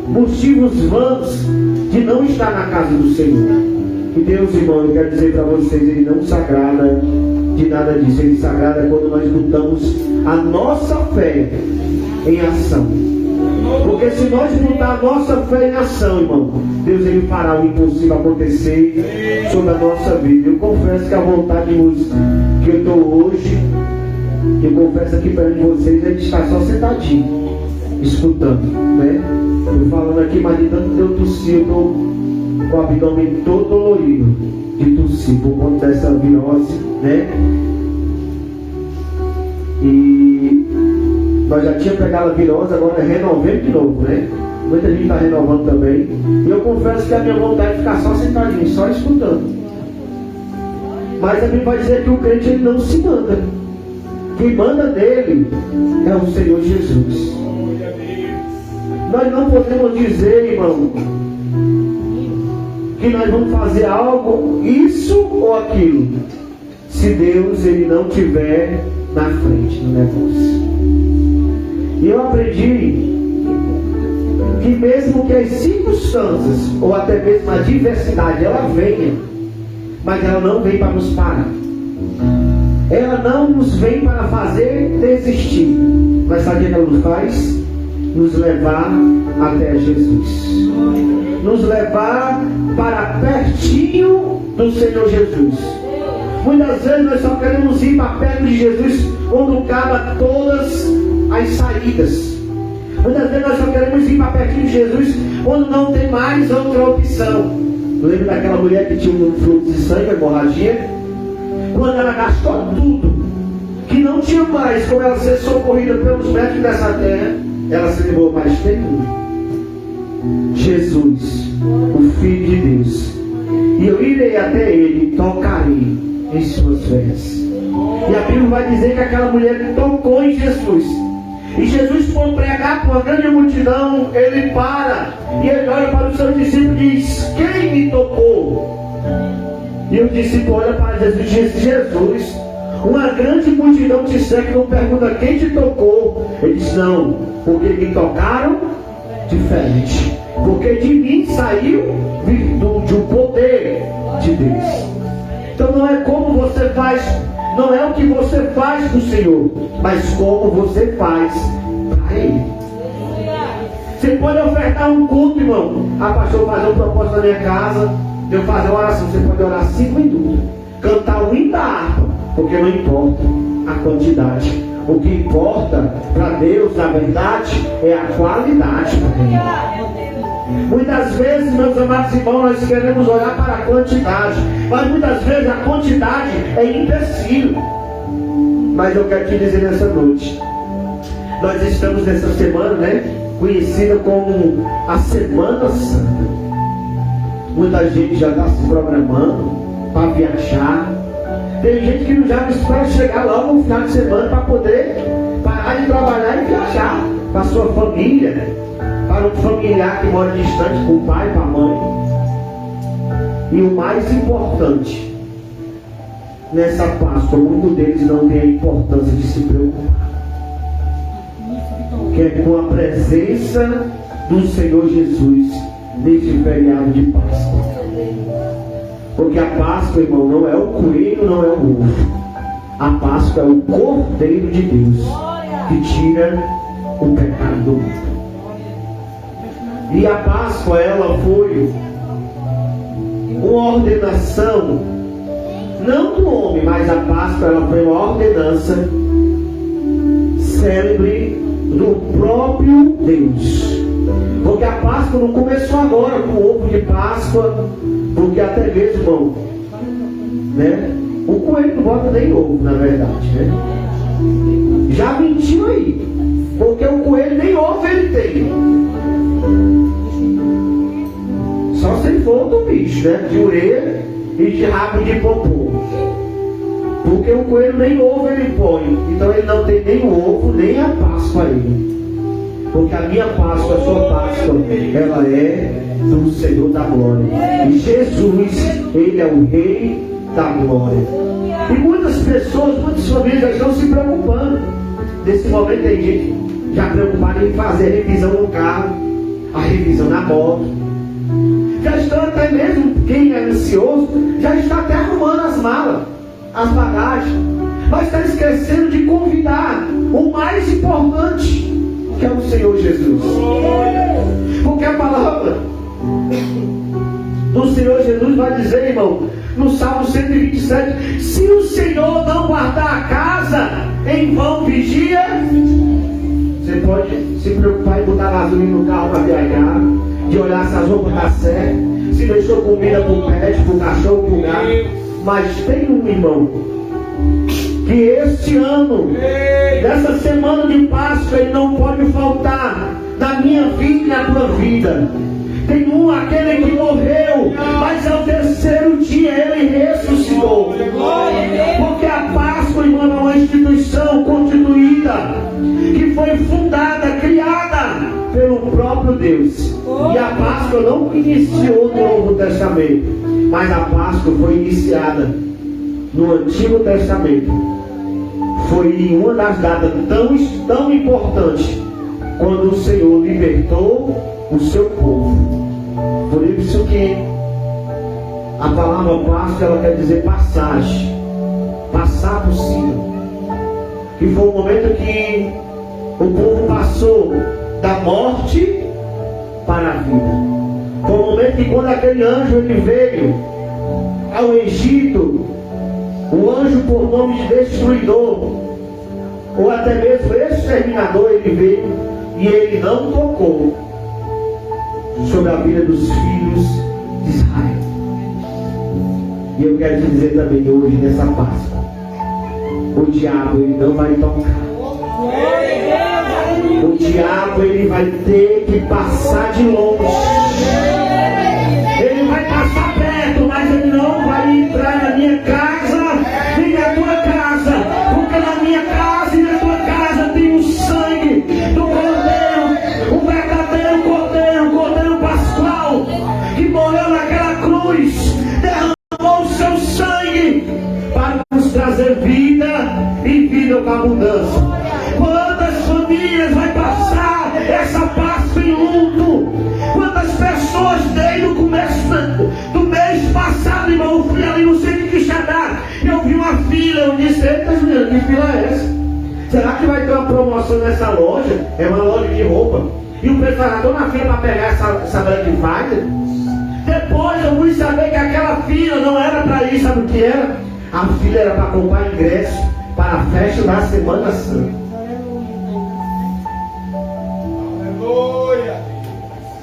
motivos vãos de não estar na casa do Senhor. E Deus, irmão, eu quero dizer para vocês, Ele não se agrada de nada disso. Ele se agrada quando nós botamos a nossa fé em ação. Porque se nós botar a nossa fé em ação, irmão, Deus, Ele fará o impossível acontecer sobre a nossa vida. Eu confesso que a vontade de música que eu estou hoje, eu confesso aqui perto de vocês, é de estar só sentadinho, escutando, né? Eu falando aqui, mas de tanto que eu tossi, eu estou com o abdômen todo dolorido de tossir por conta dessa virose, né? E nós já tínhamos pegado a virose, agora renovemos de novo, né? Muita gente está renovando também. E eu confesso que a minha vontade é ficar só sentadinho, só escutando. Mas a Bíblia vai dizer que o crente, ele não se manda. Quem manda nele é o Senhor Jesus. Nós não podemos dizer, irmão, que nós vamos fazer algo, isso ou aquilo, se Deus, Ele não estiver na frente do negócio. E eu aprendi que mesmo que as circunstâncias ou até mesmo a diversidade ela venha, mas ela não vem para nos parar. Ela não nos vem para fazer desistir, mas sabe o que ela nos faz? Nos levar até Jesus, nos levar para pertinho do Senhor Jesus. Muitas vezes nós só queremos ir para perto de Jesus quando acaba todas as saídas. Muitas vezes nós só queremos ir para pertinho de Jesus quando não tem mais outra opção. Lembra daquela mulher que tinha um fluxo de sangue, hemorragia? Quando ela gastou tudo, que não tinha mais como ela ser socorrida pelos médicos dessa terra, ela se lembrou mais de Jesus, o Filho de Deus. E eu irei até Ele e tocarei em suas vestes. E a Bíblia vai dizer que aquela mulher tocou em Jesus. E Jesus, por pregar para uma grande multidão, Ele para e Ele olha para os seus discípulos e diz: quem me tocou? E o discípulo olha para Jesus e diz: Jesus. Uma grande multidão te segue e não pergunta quem te tocou. Ele diz: não, porque me tocaram diferente. Porque de mim saiu virtude, o poder de Deus. Então não é como você faz, não é o que você faz para o Senhor, mas como você faz para Ele. Você pode ofertar um culto, irmão. Pastor, fazer um propósito na minha casa, de eu fazer uma oração. Você pode orar 5 minutos, cantar o hino da harpa, porque não importa a quantidade. O que importa para Deus, na verdade, é a qualidade dele. Muitas vezes, meus amados irmãos, nós queremos olhar para a quantidade, mas muitas vezes a quantidade é empecilho. Mas eu quero te dizer nessa noite, nós estamos nessa semana, né, conhecida como a Semana Santa. Muita gente já está se programando para viajar. Tem gente que já espera chegar logo no final de semana para poder parar de trabalhar e viajar para a sua família, para um familiar que mora distante, com o pai, com a mãe. E o mais importante, nessa Páscoa, muitos deles não têm a importância de se preocupar, que é com a presença do Senhor Jesus neste feriado de Páscoa. Porque a Páscoa, irmão, não é o coelho, não é o ovo. A Páscoa é o Cordeiro de Deus que tira o pecado do mundo. E a Páscoa, ela foi uma ordenação, não do homem, homem, mas a Páscoa ela foi uma ordenança célebre do próprio Deus. Porque a Páscoa não começou agora com o ovo de Páscoa, porque até mesmo, irmão, né? O coelho não bota nem ovo, na verdade, né? Já mentiu aí, porque o coelho nem ovo ele tem. Só se ele for do bicho, né? De orelha e de rabo de popô. Porque o coelho nem ovo ele põe. Então ele não tem nem o ovo, nem a Páscoa aí. Porque a minha Páscoa, a sua Páscoa, ela é do Senhor da glória. E Jesus, Ele é o Rei da glória. E muitas pessoas, muitas famílias já estão se preocupando. Nesse momento tem gente já preocupada em fazer a revisão no carro, a revisão na moto. Já estão até mesmo, quem é ansioso, já está até arrumando as malas, as bagagens. Mas está esquecendo de convidar o mais importante, que é o Senhor Jesus. Porque a palavra do Senhor Jesus vai dizer, irmão, no Salmo 127, se o Senhor não guardar a casa, em vão vigia. Você pode se preocupar em botar gasolina no carro para viajar, de olhar se as roupas estão certas, se deixou comida para o pet, para o cachorro, para o gato. Mas tem um irmão que este ano, nessa semana de Páscoa, ele não pode faltar na minha vida e na tua vida. Tem um, aquele que morreu, mas ao terceiro dia ele ressuscitou. Porque a Páscoa, irmão, é uma instituição constituída, que foi fundada, criada pelo próprio Deus. E a Páscoa não iniciou no Novo Testamento, mas a Páscoa foi iniciada no Antigo Testamento. Foi uma das datas tão importantes, quando o Senhor libertou o seu povo. Por isso que a palavra Páscoa, ela quer dizer passagem, passar por cima. Que foi o momento que o povo passou da morte para a vida. Foi o momento que quando aquele anjo ele veio ao Egito, o anjo por nome de destruidor, ou até mesmo exterminador, ele veio e ele não tocou sobre a vida dos filhos de Israel. E eu quero te dizer também hoje, nessa Páscoa, o diabo ele não vai tocar. O diabo ele vai ter que passar de longe. Ele vai passar perto, mas ele não vai entrar na minha casa nem na tua casa, porque na minha casa e na tua casa tem o sangue do Cordeiro, o verdadeiro Cordeiro, o Cordeiro Pascual, que morreu naquela cruz, derramou o seu sangue para nos trazer vida e vida com abundância. Quantas famílias vai passar essa Páscoa em luto? Quantas pessoas desde o começo do mês passado, irmão, eu fui ali no centro de Quixadá, eu vi uma fila, eu disse, eita Juliana, que fila é essa? Será que vai ter uma promoção nessa loja? É uma loja de roupa. E o pessoal já estou na fila para pegar essa Black Friday. Depois eu fui saber que aquela fila não era para ir, sabe o que era? A fila era para comprar ingresso para a festa da Semana Santa.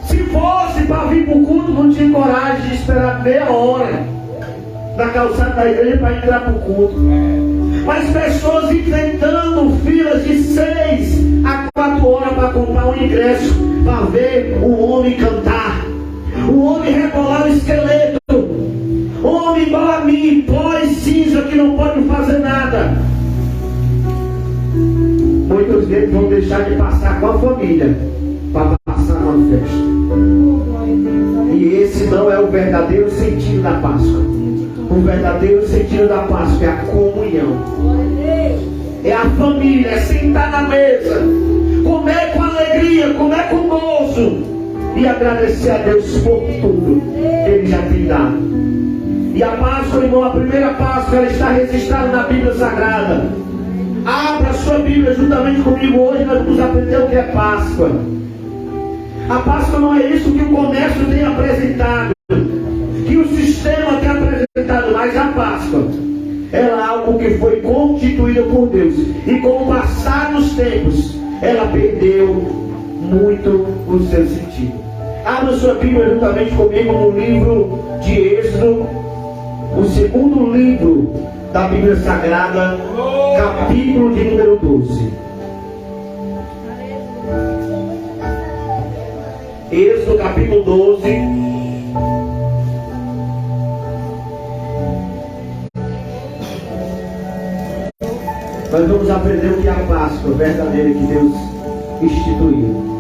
Se fosse para vir para o culto, não tinha coragem de esperar meia hora na calçada da igreja para entrar para o culto. Mas pessoas enfrentando filas de 6 a 4 horas para comprar um ingresso, para ver o homem cantar, o homem rebolar o esqueleto, o homem igual a mim, pó e cinza, que não pode fazer nada. Muitos deles vão deixar de passar com a família para passar uma festa. E esse não é o verdadeiro sentido da Páscoa. O verdadeiro sentido da Páscoa é a comunhão, é a família, é sentar na mesa, comer com alegria, comer com gozo e agradecer a Deus por tudo que Ele já tem dado. E a Páscoa, irmão, a primeira Páscoa, ela está registrada na Bíblia Sagrada. Abra a sua Bíblia juntamente comigo hoje, nós vamos aprender o que é Páscoa. A Páscoa não é isso que o comércio tem apresentado, que o sistema tem apresentado, mas a Páscoa ela é algo que foi constituída por Deus. E com o passar dos tempos, ela perdeu muito o seu sentido. Abra sua Bíblia juntamente comigo no livro de Êxodo, o segundo livro da Bíblia Sagrada, capítulo de número 12. Êxodo capítulo 12. Nós vamos aprender o que é a Páscoa verdadeira que Deus instituiu.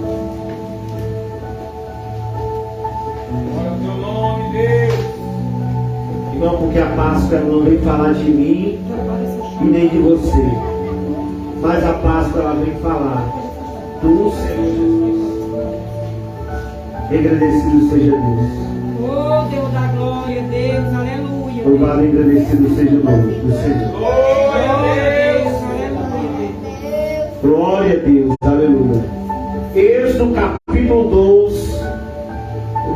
Glória ao teu nome, Deus. Irmão, porque a Páscoa ela não vem falar de mim e nem de você, mas a Páscoa ela vem falar do Senhor Jesus. Agradecido seja Deus. Oh, Deus da glória, Deus, aleluia. Louvado e agradecido seja o nome do Senhor. Glória a Deus, aleluia. Glória a Deus, aleluia. Êxodo capítulo 12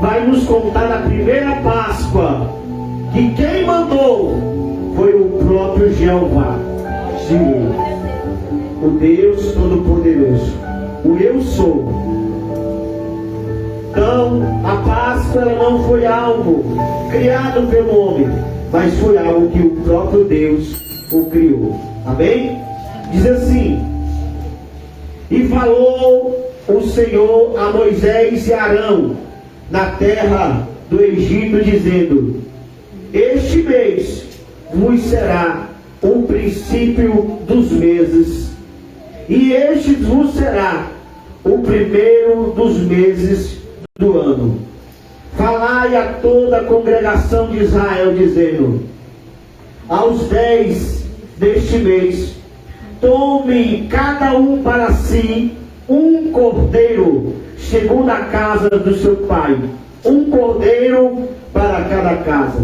vai nos contar a primeira Páscoa, que quem mandou foi o próprio Jeová, o Deus Todo-Poderoso, o Eu Sou. Então, a Páscoa ela não foi algo criado pelo homem, mas foi algo que o próprio Deus o criou. Amém? Diz assim: e falou o Senhor a Moisés e Arão na terra do Egito, dizendo: este mês vos será o princípio dos meses, e este vos será o primeiro dos meses do ano. Falai a toda a congregação de Israel, dizendo: aos 10 deste mês, tome cada um para si um cordeiro, segundo a casa do seu pai, um cordeiro para cada casa.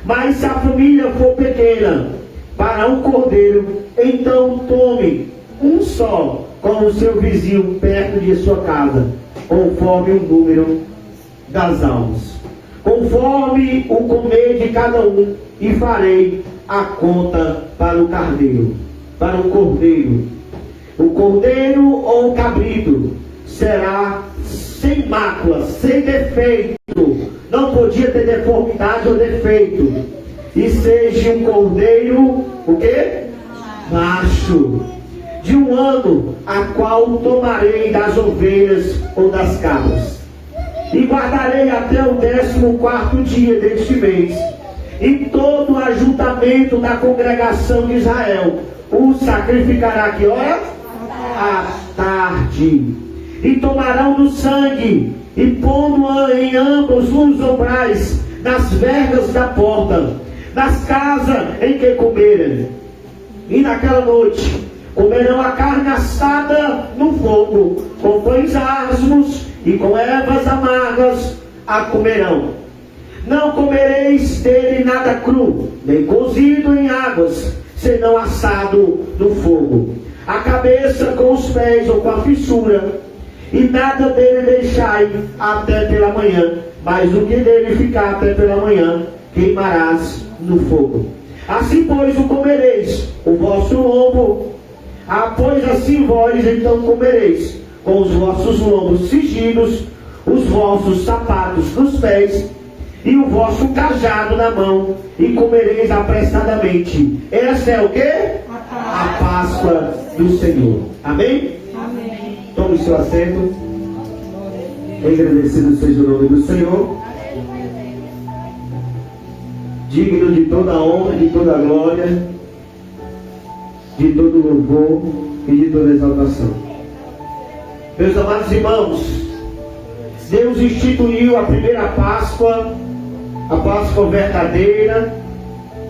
Mas se a família for pequena, para um cordeiro, então tome um só com o seu vizinho perto de sua casa, conforme o número das almas, conforme o comer de cada um, e farei a conta para o carneiro, para o cordeiro. O cordeiro ou o cabrito será sem mácula, sem defeito, não podia ter deformidade ou defeito, e seja um cordeiro, o quê? Macho, de um ano, a qual tomarei das ovelhas ou das cabras, e guardarei até o 14º dia deste mês, e todo o ajuntamento da congregação de Israel o sacrificará, que hora? À tarde. E tomarão do sangue, e pondo-o em ambos os umbrais, nas vergas da porta, nas casas em que comerem. E naquela noite comerão a carne assada no fogo, com pães asmos e com ervas amargas a comerão. Não comereis dele nada cru, nem cozido em águas, senão assado no fogo. A cabeça com os pés ou com a fissura, e nada dele deixai até pela manhã, mas o que dele ficar até pela manhã, queimarás no fogo. Assim, pois, o comereis, o vosso lombo. Pois assim vós então comereis, com os vossos lombos cingidos, os vossos sapatos nos pés, e o vosso cajado na mão, e comereis apressadamente. Essa é o quê? A Páscoa do Senhor. Amém? Amém. Tome seu assento. Agradecido seja o nome do Senhor, digno de toda a honra, de toda a glória, de todo o louvor e de toda a exaltação. Meus amados irmãos, Deus instituiu a primeira Páscoa, a Páscoa verdadeira,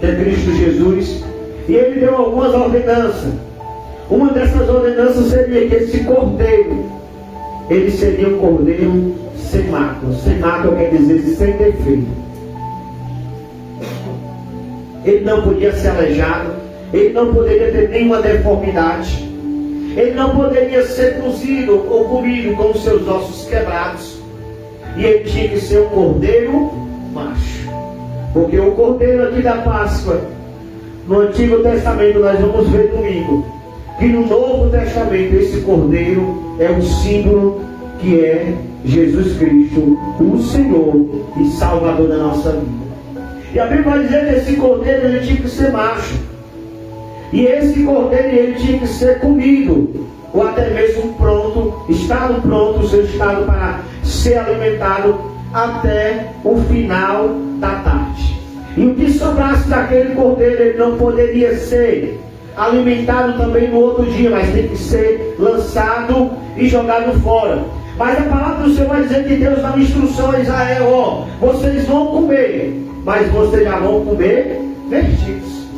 que é Cristo Jesus, e Ele deu algumas ordenanças. Uma dessas ordenanças seria que esse cordeiro, ele seria um cordeiro sem mácula. Sem mácula quer dizer sem defeito. Ele não podia ser aleijado, ele não poderia ter nenhuma deformidade, ele não poderia ser cozido ou comido com os seus ossos quebrados, e ele tinha que ser um cordeiro macho, porque o cordeiro aqui da Páscoa, no Antigo Testamento, nós vamos ver domingo, que no Novo Testamento esse cordeiro é um símbolo que é Jesus Cristo, o Senhor e Salvador da nossa vida. E a Bíblia vai dizer que esse cordeiro ele tinha que ser macho. E esse cordeiro ele tinha que ser comido, ou até mesmo pronto, estado pronto, o seu estado para ser alimentado até o final da tarde. E o que sobrasse daquele cordeiro, ele não poderia ser alimentado também no outro dia, mas tem que ser lançado e jogado fora. Mas a palavra do Senhor vai dizer que Deus dá uma instrução a Israel: ó, vocês vão comer, mas vocês já vão comer vestidos,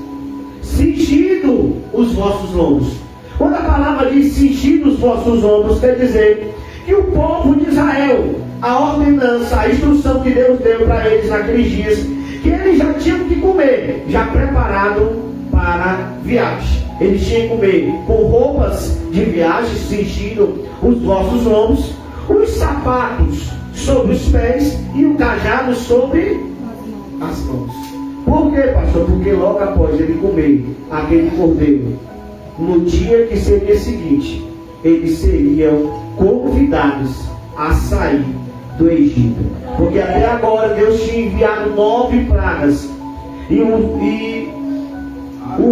cingido os vossos lombos. Quando a palavra diz cingido os vossos lombos, quer dizer que o povo de Israel, a ordenança, a instrução que Deus deu para eles naqueles dias, que eles já tinham que comer, já preparado para a viagem. Eles tinham que comer com roupas de viagem, cingindo os vossos lombos, os sapatos sobre os pés e o cajado sobre as mãos. Por quê, pastor? Porque logo após ele comer aquele cordeiro, no dia que seria seguinte, eles seriam convidados a sair do Egito. Porque até agora Deus tinha enviado 9 pragas. E o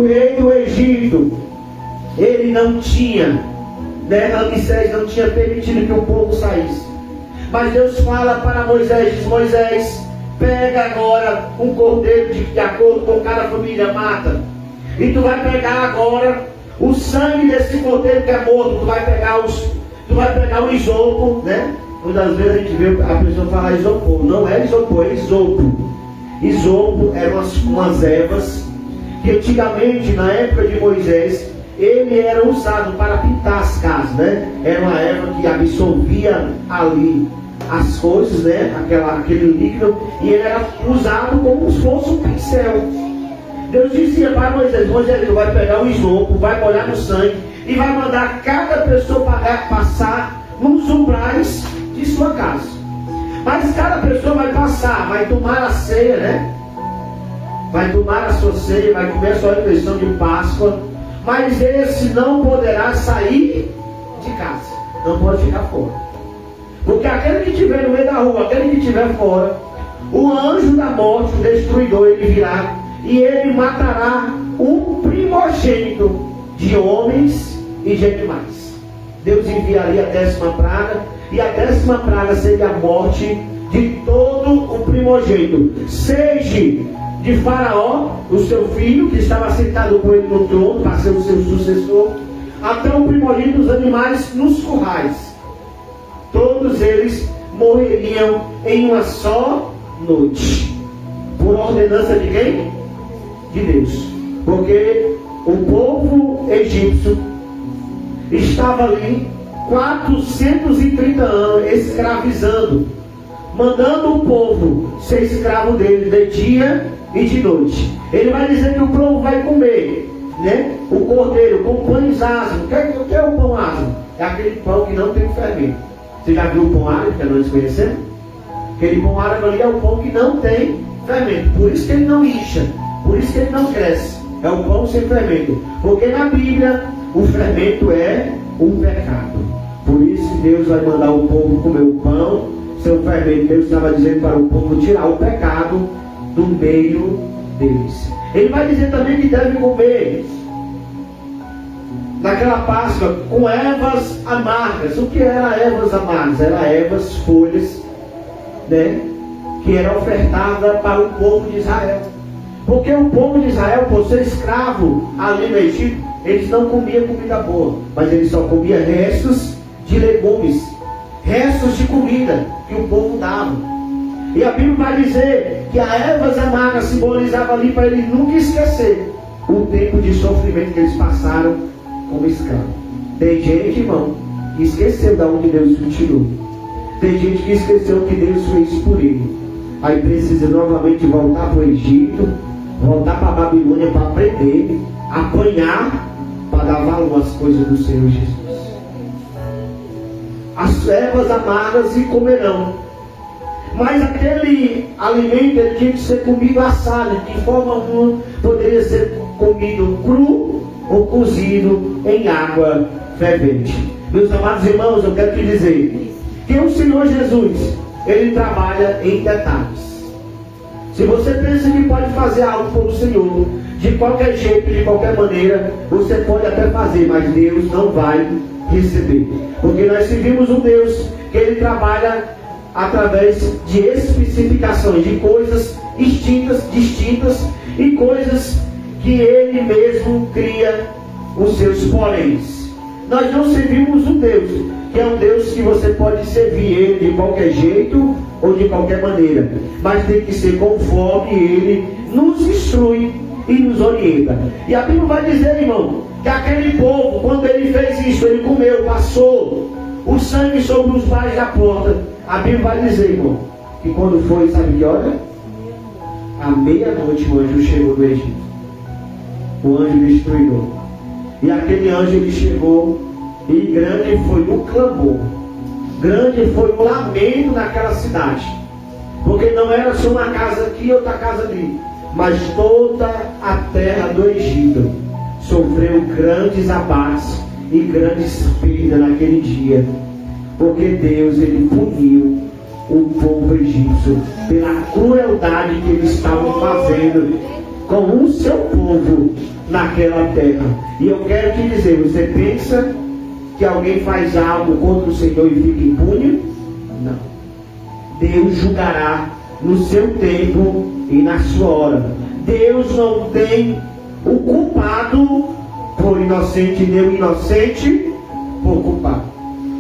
rei do Egito, ele não tinha, Ramsés não tinha permitido que o povo saísse. Mas Deus fala para Moisés, diz: Moisés, pega agora um cordeiro de acordo com cada família, mata. E tu vai pegar agora o sangue desse cordeiro que é morto, tu vai pegar o isopo, né? Muitas vezes a gente vê a pessoa falar isopor. Não é isopor, é isopo. Isopo eram umas ervas que antigamente, na época de Moisés, ele era usado para pintar as casas, né? Era uma erva que absorvia ali as coisas, né? Aquele líquido, e ele era usado como se fosse um pincel. Deus dizia para Moisés: Moisés, tu vai pegar o isopo, vai molhar no sangue e vai mandar cada pessoa passar nos umbrais de sua casa. Mas cada pessoa vai passar, vai tomar a ceia, né? Vai tomar a sua ceia, vai comer a sua refeição de Páscoa, mas esse não poderá sair de casa, não pode ficar fora. Porque aquele que estiver no meio da rua, aquele que estiver fora, o anjo da morte, o destruidor, ele virá e ele matará o primogênito de homens e de animais. Deus enviaria a 10ª praga, e a 10ª praga seria a morte de todo o primogênito, seja de Faraó, o seu filho, que estava sentado com ele no trono, para ser o seu sucessor, até o primogênito dos animais nos currais. Todos eles morreriam em uma só noite, por ordenança de quem? De Deus. Porque o povo egípcio estava ali 430 anos escravizando, mandando o povo ser escravo dele de dia e de noite. Ele vai dizer que o povo vai comer, né? O cordeiro com pães asmos. O que é o pão asmo? É aquele pão que não tem fermento. Você já viu o pão árabe que nós conhecemos? Aquele pão árabe ali é o pão que não tem fermento. Por isso que ele não incha, por isso que ele não cresce. É o pão sem fermento. Porque na Bíblia o fermento é um pecado. Por isso que Deus vai mandar o povo comer o pão sem fermento. Deus estava dizendo para o povo tirar o pecado do meio deles. Ele vai dizer também que deve comer naquela Páscoa com ervas amargas. O que era ervas amargas? Era ervas, folhas, né? Que era ofertada para o povo de Israel. Porque o povo de Israel, por ser escravo ali no Egito, eles não comiam comida boa, mas eles só comiam restos de legumes, restos de comida que o povo dava. E a Bíblia vai dizer que a ervas amargas simbolizava ali para eles nunca esquecer o tempo de sofrimento que eles passaram como escravo. Tem gente, irmão, que esqueceu de onde Deus o tirou. Tem gente que esqueceu o que Deus fez por ele. Aí precisa novamente voltar para o Egito, voltar para a Babilônia para aprender, apanhar, para dar valor às coisas do Senhor Jesus. As ervas amargas e comerão. Mas aquele alimento ele tinha que ser comido assado, de forma alguma poderia ser comido cru ou cozido em água fervente. Meus amados irmãos, eu quero te dizer que o Senhor Jesus, Ele trabalha em detalhes. Se você pensa que pode fazer algo por o Senhor, de qualquer jeito, de qualquer maneira, você pode até fazer, mas Deus não vai receber. Porque nós servimos um Deus que Ele trabalha através de especificações, de coisas distintas e coisas que Ele mesmo cria os seus poréns. Nós não servimos um Deus que é um Deus que você pode servir Ele de qualquer jeito ou de qualquer maneira, mas tem que ser conforme Ele nos instrui e nos orienta. E a Bíblia vai dizer, irmão, que aquele povo, quando ele fez isso, ele comeu, passou o sangue sobre os bares da porta. A Bíblia vai dizer, irmão, que quando foi, sabe que hora? À meia-noite o anjo chegou do Egito, o anjo destruidor. E aquele anjo, ele chegou, e grande foi o clamor, grande foi o lamento naquela cidade, porque não era só uma casa aqui e outra casa ali, mas toda a terra do Egito sofreu grandes abates e grandes perdas naquele dia, porque Deus, Ele puniu o povo egípcio pela crueldade que eles estavam fazendo com o seu povo naquela terra. E eu quero te dizer, você pensa que alguém faz algo contra o Senhor e fica impune? Não. Deus julgará no seu tempo e na sua hora. Deus não tem o culpado por inocente, nem o inocente por culpado.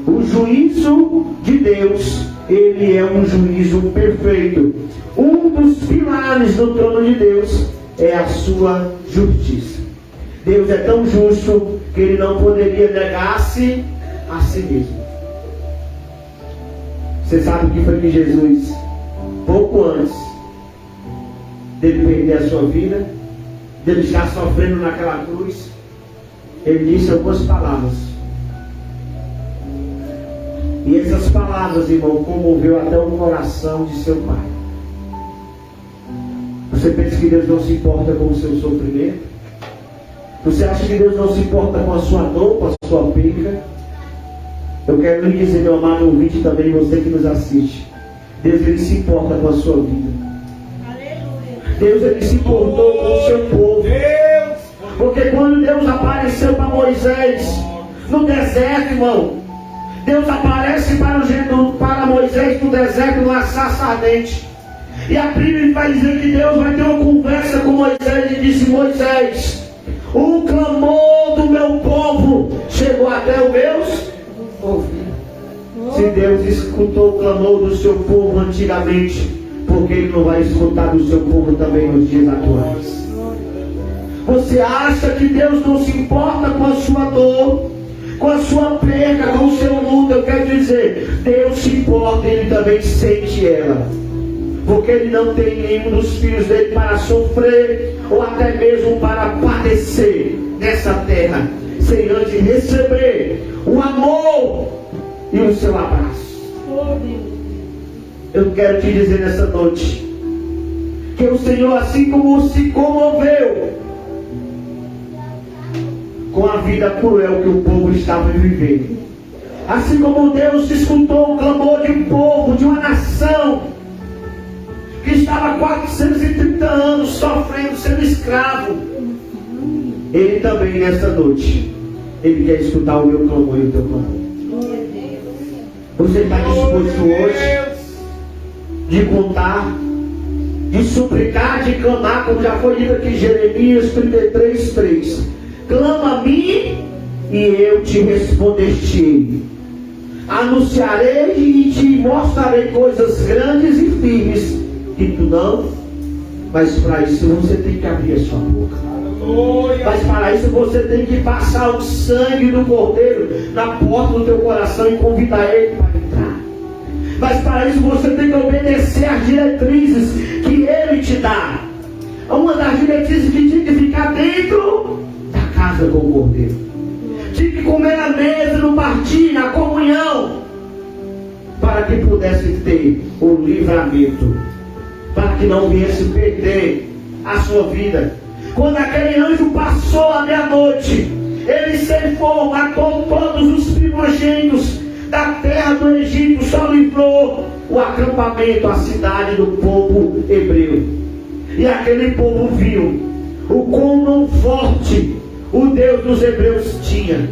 O juízo de Deus, ele é um juízo perfeito. Um dos pilares do trono de Deus é a sua justiça. Deus é tão justo que Ele não poderia negar-se a si mesmo. Você sabe o que foi que Jesus, pouco antes dele perder a sua vida, dele estar sofrendo naquela cruz, Ele disse algumas palavras. E essas palavras, irmão, comoveu até o coração de seu pai. Você pensa que Deus não se importa com o seu sofrimento? Você acha que Deus não se importa com a sua dor, com a sua perda? Eu quero lhe dizer, meu amado ouvinte, também você que nos assiste, Deus, Ele se importa com a sua vida. Deus, Ele se importou com o seu povo. Porque quando Deus apareceu para Moisés no deserto, irmão, Deus aparece para Moisés no deserto, numa sarça ardente. E a Bíblia vai dizer que Deus vai ter uma conversa com Moisés e disse: Moisés, o clamor do meu povo chegou até os meus ouvidos. Se Deus escutou o clamor do seu povo antigamente, porque Ele não vai escutar do seu povo também nos dias atuais? Você acha que Deus não se importa com a sua dor, com a sua perda, com o seu luto? Eu quero dizer, Deus se importa, Ele também sente ela. Porque Ele não tem nenhum dos filhos dele para sofrer, ou até mesmo para padecer nessa terra, sem antes receber o amor e o seu abraço. Eu quero te dizer nessa noite, que o Senhor, assim como se comoveu com a vida cruel que o povo estava vivendo, assim como Deus escutou o clamor de um povo, de uma nação que estava há 430 anos sofrendo, sendo escravo, Ele também nessa noite, Ele quer escutar o meu clamor e o teu clamor. Você está disposto hoje de contar, de suplicar, de clamar, como já foi dito aqui em Jeremias 33:3. Clama a mim e eu te responderei. Anunciarei e te mostrarei coisas grandes e firmes que tu não. Mas para isso você tem que abrir a sua boca. Mas para isso você tem que passar o sangue do Cordeiro na porta do teu coração e convidar Ele para entrar. Mas para isso você tem que obedecer às diretrizes que Ele te dá. Uma das diretrizes que tinha que ficar dentro da casa com o Cordeiro, tinha que comer na mesa, no partir, na comunhão, para que pudesse ter o livramento, para que não viesse perder a sua vida. Quando aquele anjo passou à meia-noite, ele ceifou, matou todos os primogênitos da terra do Egito, só livrou o acampamento, a cidade do povo hebreu. E aquele povo viu o quão não forte o Deus dos hebreus tinha.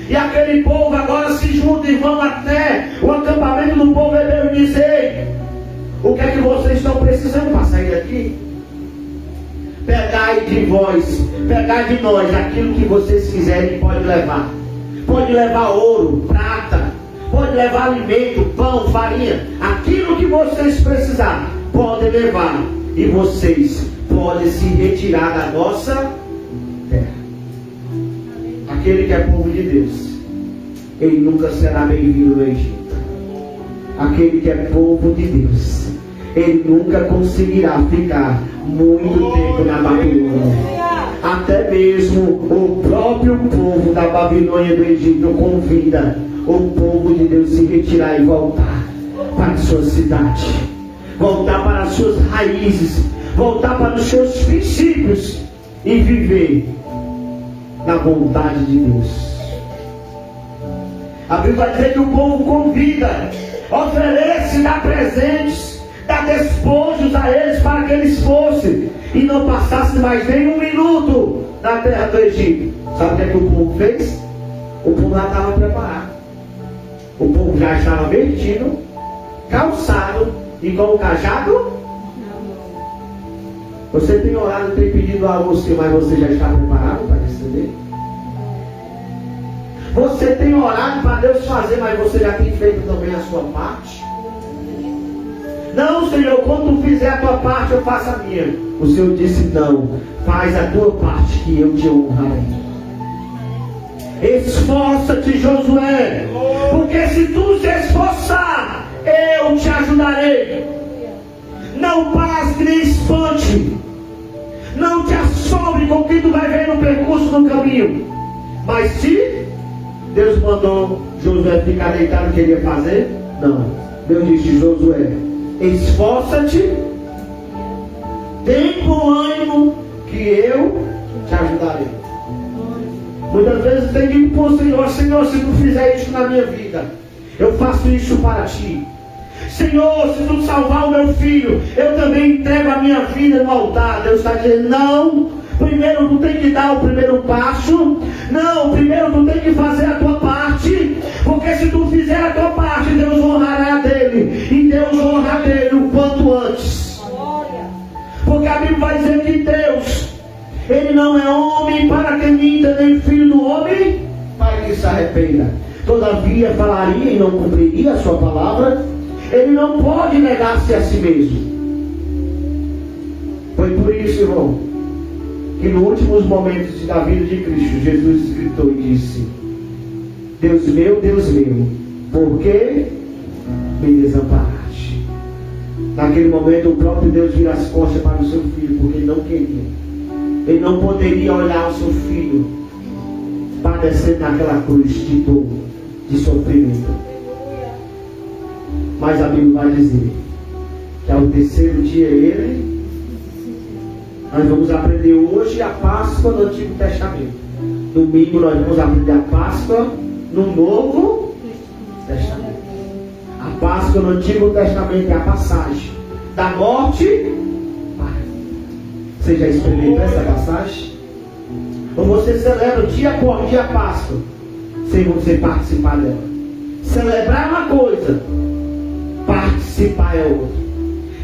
E aquele povo agora se junta e vão até o acampamento do povo hebreu e dizer: o que é que vocês estão precisando para sair daqui? Pegai de vós, pegai de nós aquilo que vocês quiserem, pode levar. Pode levar ouro, prata, pode levar alimento, pão, farinha. Aquilo que vocês precisarem, podem levar. E vocês podem se retirar da nossa terra. Aquele que é povo de Deus, ele nunca será bem-vindo no Egito. Aquele que é povo de Deus, ele nunca conseguirá ficar muito tempo na Babilônia. Até mesmo o próprio povo da Babilônia do Egito convida o povo de Deus se retirar e voltar para a sua cidade, voltar para as suas raízes, voltar para os seus princípios e viver na vontade de Deus. A Bíblia vai dizer que o povo convida, oferece, dá presentes, dá despojos a eles para que eles fossem e não passassem mais nem um minuto na terra do Egito. Sabe o que é que o povo fez? O povo já estava preparado. O povo já estava vestido, calçado e com o cajado. Você tem orado e tem pedido a você, mas você já está preparado para receber? Você tem orado para Deus fazer, mas você já tem feito também a sua parte? Não, Senhor, quando tu fizer a tua parte, eu faço a minha. O Senhor disse: não, faz a tua parte que eu te honrarei. Esforça-te, Josué, porque se tu se esforçar, eu te ajudarei. Não pasme nem espante, não te assombre com o que tu vai ver no percurso do caminho. Mas se Deus mandou Josué ficar deitado, o que ele ia fazer? Não. Deus disse: Josué, esforça-te, tem bom ânimo, que eu te ajudarei. Muitas vezes tem dito para o Senhor: Senhor, se tu fizer isso na minha vida, eu faço isso para ti. Senhor, se tu salvar o meu filho, eu também entrego a minha vida no altar. Deus está dizendo: não, primeiro tu tem que dar o primeiro passo. Não, primeiro tu tem que fazer a tua parte. Porque se tu fizer a tua parte, Deus honrará dele. E Deus honra dele o quanto antes. Porque a Bíblia vai dizer que Deus, ele não é homem para que minta, nem filho do homem para que se arrependa. Todavia falaria e não cumpriria a sua palavra. Ele não pode negar-se a si mesmo. Foi por isso, irmão, que nos últimos momentos da vida de Cristo, Jesus gritou e disse: Deus meu, por que me desamparaste? Naquele momento o próprio Deus vira as costas para o seu filho, porque ele não queria. Ele não poderia olhar o seu filho padecendo naquela cruz de dor, de sofrimento. Mas a Bíblia vai dizer que ao terceiro dia nós vamos aprender hoje a Páscoa no Antigo Testamento. Domingo nós vamos aprender a Páscoa no Novo Testamento. A Páscoa no Antigo Testamento é a passagem da morte. Você já experimentou essa passagem? Ou você celebra dia por dia a Páscoa sem você participar dela? Celebrar é uma coisa, participar é outra.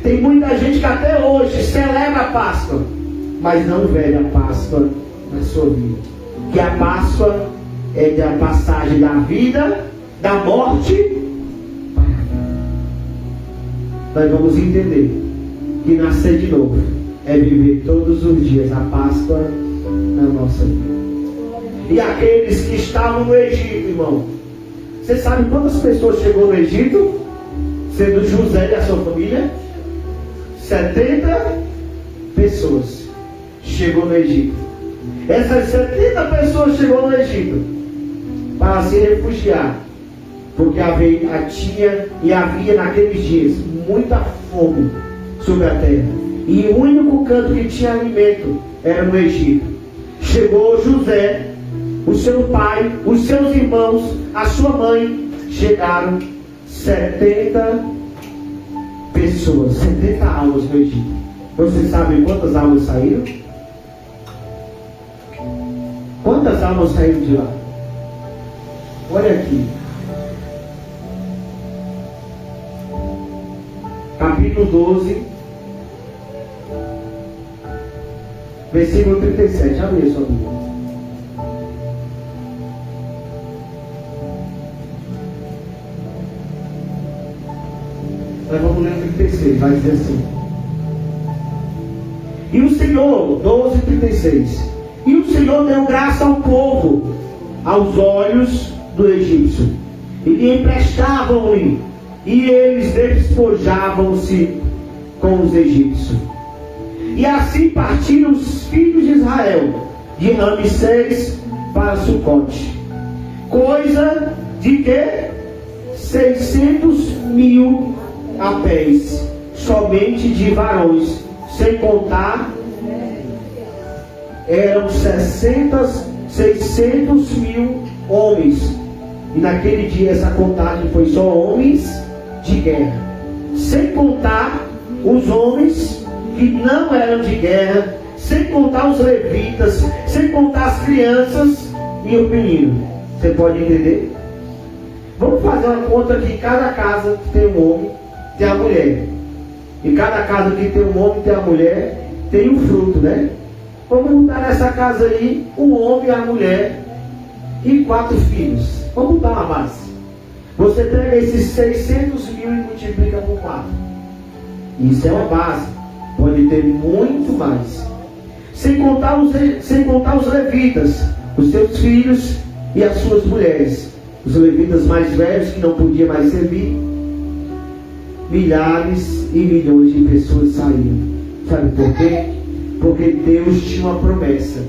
Tem muita gente que até hoje celebra a Páscoa, mas não vê a Páscoa na sua vida. Que a Páscoa é da passagem da vida, da morte para a vida. Nós vamos entender que nascer de novo é viver todos os dias a Páscoa na nossa vida. E aqueles que estavam no Egito, irmão, você sabe quantas pessoas chegou no Egito? Sendo José e a sua família, 70 pessoas chegou no Egito. Essas 70 pessoas chegou no Egito para se refugiar, porque havia naqueles dias muita fome sobre a terra, e o único canto que tinha alimento era no Egito. Chegou José, o seu pai, os seus irmãos, a sua mãe, chegaram 70 pessoas, 70 almas no Egito. Vocês sabem quantas almas saíram? Quantas almas saíram de lá? Olha aqui. Capítulo 12, versículo 37. Abre isso, amigo. Nós vamos ler o 36, vai dizer assim. E o Senhor, 12:36. E o Senhor deu graça ao povo, aos olhos do egípcio, e lhe emprestavam-lhe, e eles despojavam-se com os egípcios. E assim partiram os filhos de Israel de Ramsés para Sucote, coisa de que 600.000 a pés, somente de varões, sem contar, eram 600.000 homens. E naquele dia essa contagem foi só homens de guerra, sem contar os homens que não eram de guerra, sem contar os levitas, sem contar as crianças e o menino. Você pode entender? Vamos fazer uma conta que cada casa que tem um homem tem a mulher, e cada casa que tem um homem tem a mulher, tem um fruto, né? Vamos botar nessa casa aí um homem, a mulher e 4 filhos. Vamos botar uma base. Você pega esses 600.000 e multiplica por 4. Isso é uma base. Pode ter muito mais. Sem contar os levitas, os seus filhos e as suas mulheres. Os levitas mais velhos que não podiam mais servir. Milhares e milhões de pessoas saíram. Sabe por quê? Porque Deus tinha uma promessa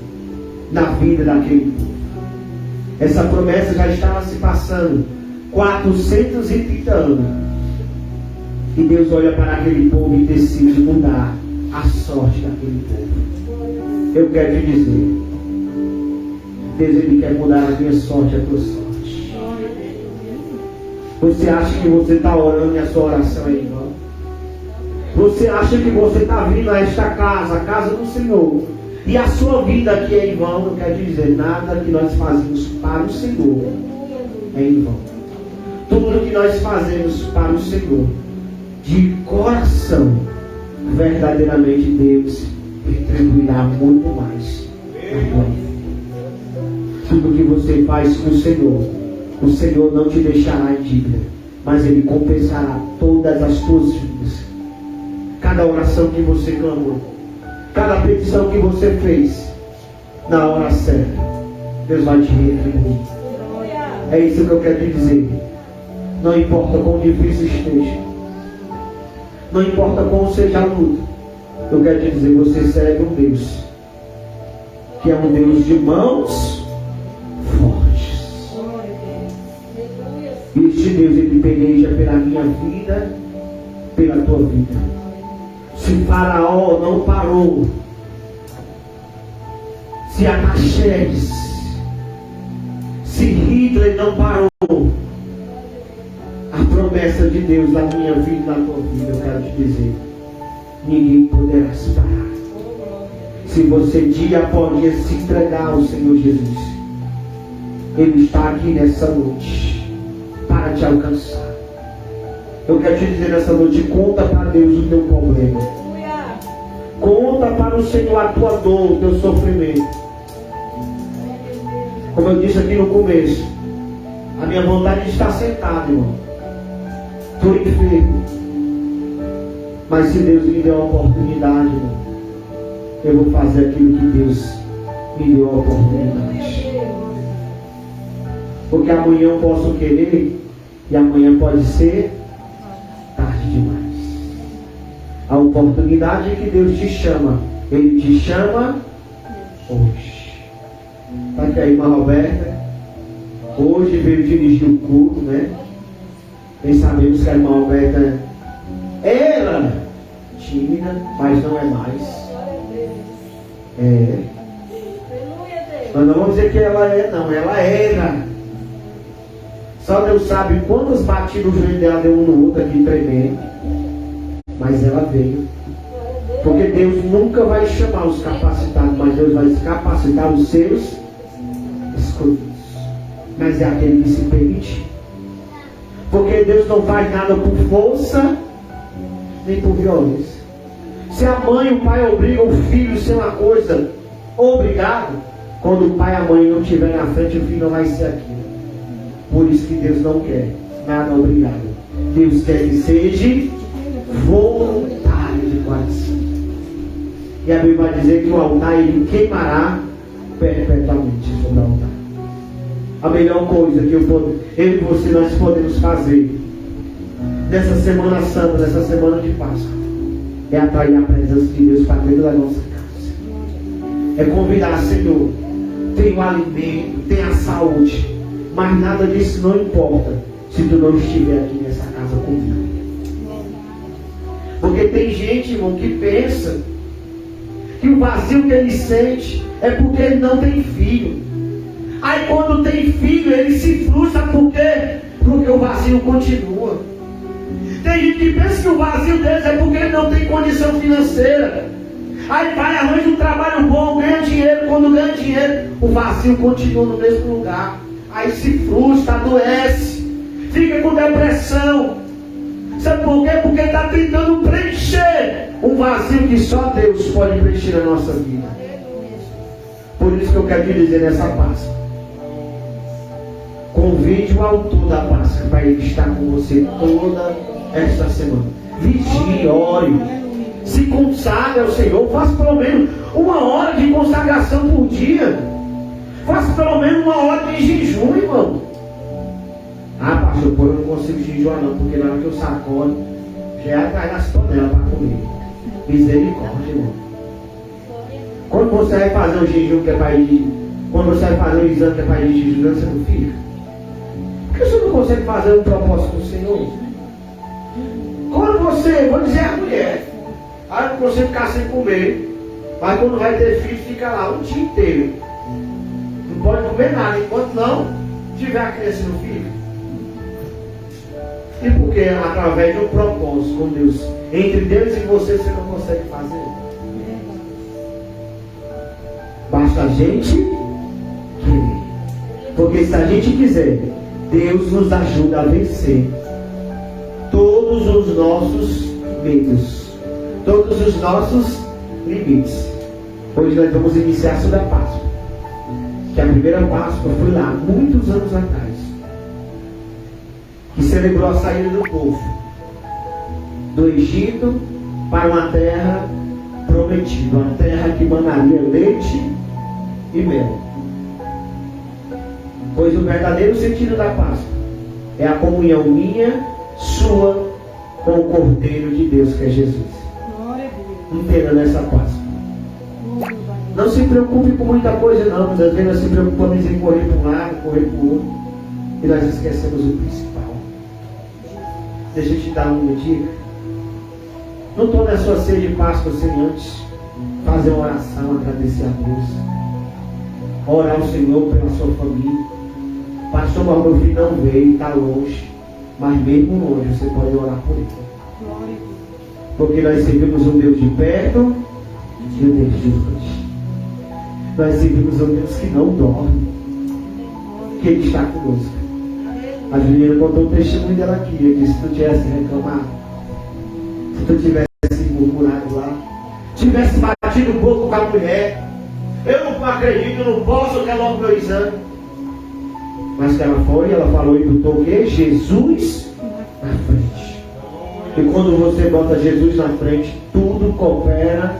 na vida daquele povo. Essa promessa já estava se passando 430 anos. E Deus olha para aquele povo e decide mudar a sorte daquele povo. Eu quero te dizer, Deus, Ele quer mudar a minha sorte, a tua sorte. Você acha que você está orando e a sua oração é em vão? Você acha que você está vindo a esta casa, a casa do Senhor, e a sua vida aqui é em vão? Não quer dizer nada que nós fazemos para o Senhor é em vão. Tudo que nós fazemos para o Senhor, de coração, verdadeiramente Deus retribuirá muito mais na tua vida. Tudo que você faz com o Senhor não te deixará em dívida, mas Ele compensará todas as tuas vidas. Cada oração que você clamou, cada petição que você fez, na hora certa, Deus vai te retribuir. É isso que eu quero te dizer. Não importa quão difícil esteja, não importa como seja a luta, eu quero te dizer, você serve um Deus que é um Deus de mãos fortes. E este Deus, Ele peleja pela minha vida, pela tua vida. Se Faraó não parou, se Ataxerxes, se Hitler não parou, a promessa de Deus na minha vida e na tua vida, eu quero te dizer, ninguém poderá se parar. Se você dia após dia se entregar ao Senhor Jesus, Ele está aqui nessa noite para te alcançar. Eu quero te dizer nessa noite, conta para Deus o teu problema. Conta para o Senhor a tua dor, o teu sofrimento. Como eu disse aqui no começo, a minha vontade é de estar sentado, irmão. Estou enfermo. Mas se Deus me deu a oportunidade, irmão, eu vou fazer aquilo que Deus me deu a oportunidade. Porque amanhã eu posso querer e amanhã pode ser tarde demais. A oportunidade que Deus te chama, Ele te chama hoje. Está aqui a irmã Roberta, hoje veio dirigir o culto, né? Nós sabemos que a irmã Roberta era tímida, mas não é mais. Nós não vamos dizer que ela é, não. Ela era. Só Deus sabe quantas batidas o joelho dela deu um no outro aqui tremendo. Mas ela veio. Porque Deus nunca vai chamar os capacitados, mas Deus vai capacitar os seus escolhidos. Mas é aquele que se permite. Porque Deus não faz nada por força, nem por violência. Se a mãe e o pai obrigam o filho a ser uma coisa, obrigado, quando o pai e a mãe não estiverem na frente, o filho não vai ser aquilo. Por isso que Deus não quer nada obrigado. Deus quer que seja voluntário de coração. E a Bíblia vai dizer que o altar ele queimará perpetuamente sobre o altar. A melhor coisa que eu e você nós podemos fazer nessa Semana Santa, nessa Semana de Páscoa, é atrair a presença de Deus para dentro da nossa casa. É convidar, Senhor, tem o alimento, tem a saúde, mas nada disso não importa se tu não estiver aqui nessa casa comigo. Porque tem gente, irmão, que pensa que o vazio que ele sente é porque ele não tem filho. Aí quando tem filho, ele se frustra porque o vazio continua. Tem gente que pensa que o vazio deles é porque ele não tem condição financeira. Aí vai, arranja um trabalho bom, ganha dinheiro. Quando ganha dinheiro, o vazio continua no mesmo lugar. Aí se frustra, adoece, fica com depressão. Sabe por quê? Porque está tentando preencher um vazio que só Deus pode preencher na nossa vida. Por isso que eu quero te dizer nessa Páscoa, convide o autor da Páscoa para ele estar com você toda esta semana. Vigie, ore, se consagre ao Senhor. Faça pelo menos 1 hora de consagração por dia. Faça pelo menos 1 hora de jejum, irmão. Ah, pastor, pô, eu não consigo jejuar não, porque na hora que eu sacodo, já é atrás das panelas para comer. Misericórdia, irmão. Quando você vai fazer um jejum que é para ir, quando você vai fazer um exame que é para ir de jejum, você não fica? Por que você não consegue fazer um propósito com o Senhor? Quando você, vou dizer a mulher, aí não consegue ficar sem comer, mas quando vai ter filho, fica lá um dia inteiro. Não pode comer nada, enquanto não tiver a criança no filho. E porque através de um propósito com Deus, entre Deus e você não consegue fazer. Basta a gente querer. Porque se a gente quiser, Deus nos ajuda a vencer todos os nossos medos, todos os nossos limites. Hoje nós vamos iniciar sobre a Páscoa. Que a primeira Páscoa foi lá, muitos anos atrás, que celebrou a saída do povo do Egito para uma terra prometida, uma terra que manaria leite e mel. Pois o verdadeiro sentido da Páscoa é a comunhão minha, sua, com o Cordeiro de Deus, que é Jesus. Entenda nessa Páscoa. Não se preocupe com muita coisa não, às vezes nós se preocupamos em correr para um lado, correr para o outro, e nós esquecemos o principal. Deixa eu te dar uma dica. Não tome a sua ceia de Páscoa sem antes fazer uma oração, agradecer a Deus, orar ao Senhor pela sua família. Pastor, mas meu filho não veio, está longe, mas mesmo longe você pode orar por ele. Porque nós servimos um Deus de perto e um Deus de longe. Nós servimos um Deus que não dorme, que Ele está conosco. A Juliana contou um testemunho dela aqui. Eu disse: se tu tivesse reclamado, se tu tivesse murmurado lá, tivesse batido boca com a mulher, eu não acredito, eu não posso, eu quero logo meu exame. Mas que ela foi, ela falou e botou o quê? Jesus na frente. E quando você bota Jesus na frente, tudo coopera.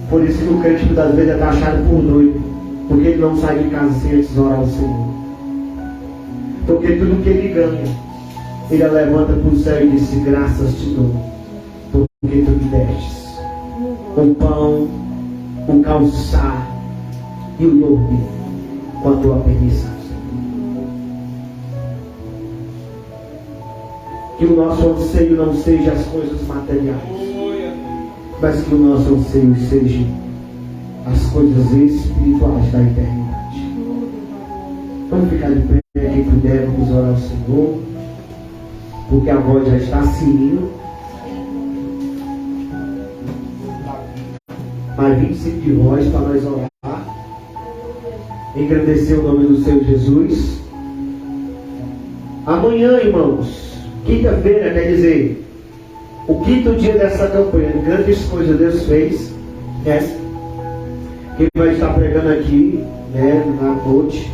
Por isso que o crente muitas vezes é taxado por doido, porque ele não sai de casa sem antes orar ao Senhor. Porque tudo que ele ganha, ele levanta para o céu e diz: graças te dou, porque tu me destes o pão, o calçar e o dormir com a tua permissão. Que o nosso anseio não seja as coisas materiais, mas que o nosso anseio seja as coisas espirituais da eternidade. Vamos ficar de pé, quem puder, vamos orar ao Senhor, porque a voz já está se indo. Mais 25 de voz para nós orar, engrandecer o nome do Senhor Jesus. Amanhã, irmãos, quinta-feira, quer dizer, o quinto dia dessa campanha, grandes coisas Deus fez, né? Quem vai estar pregando aqui, né, na noite,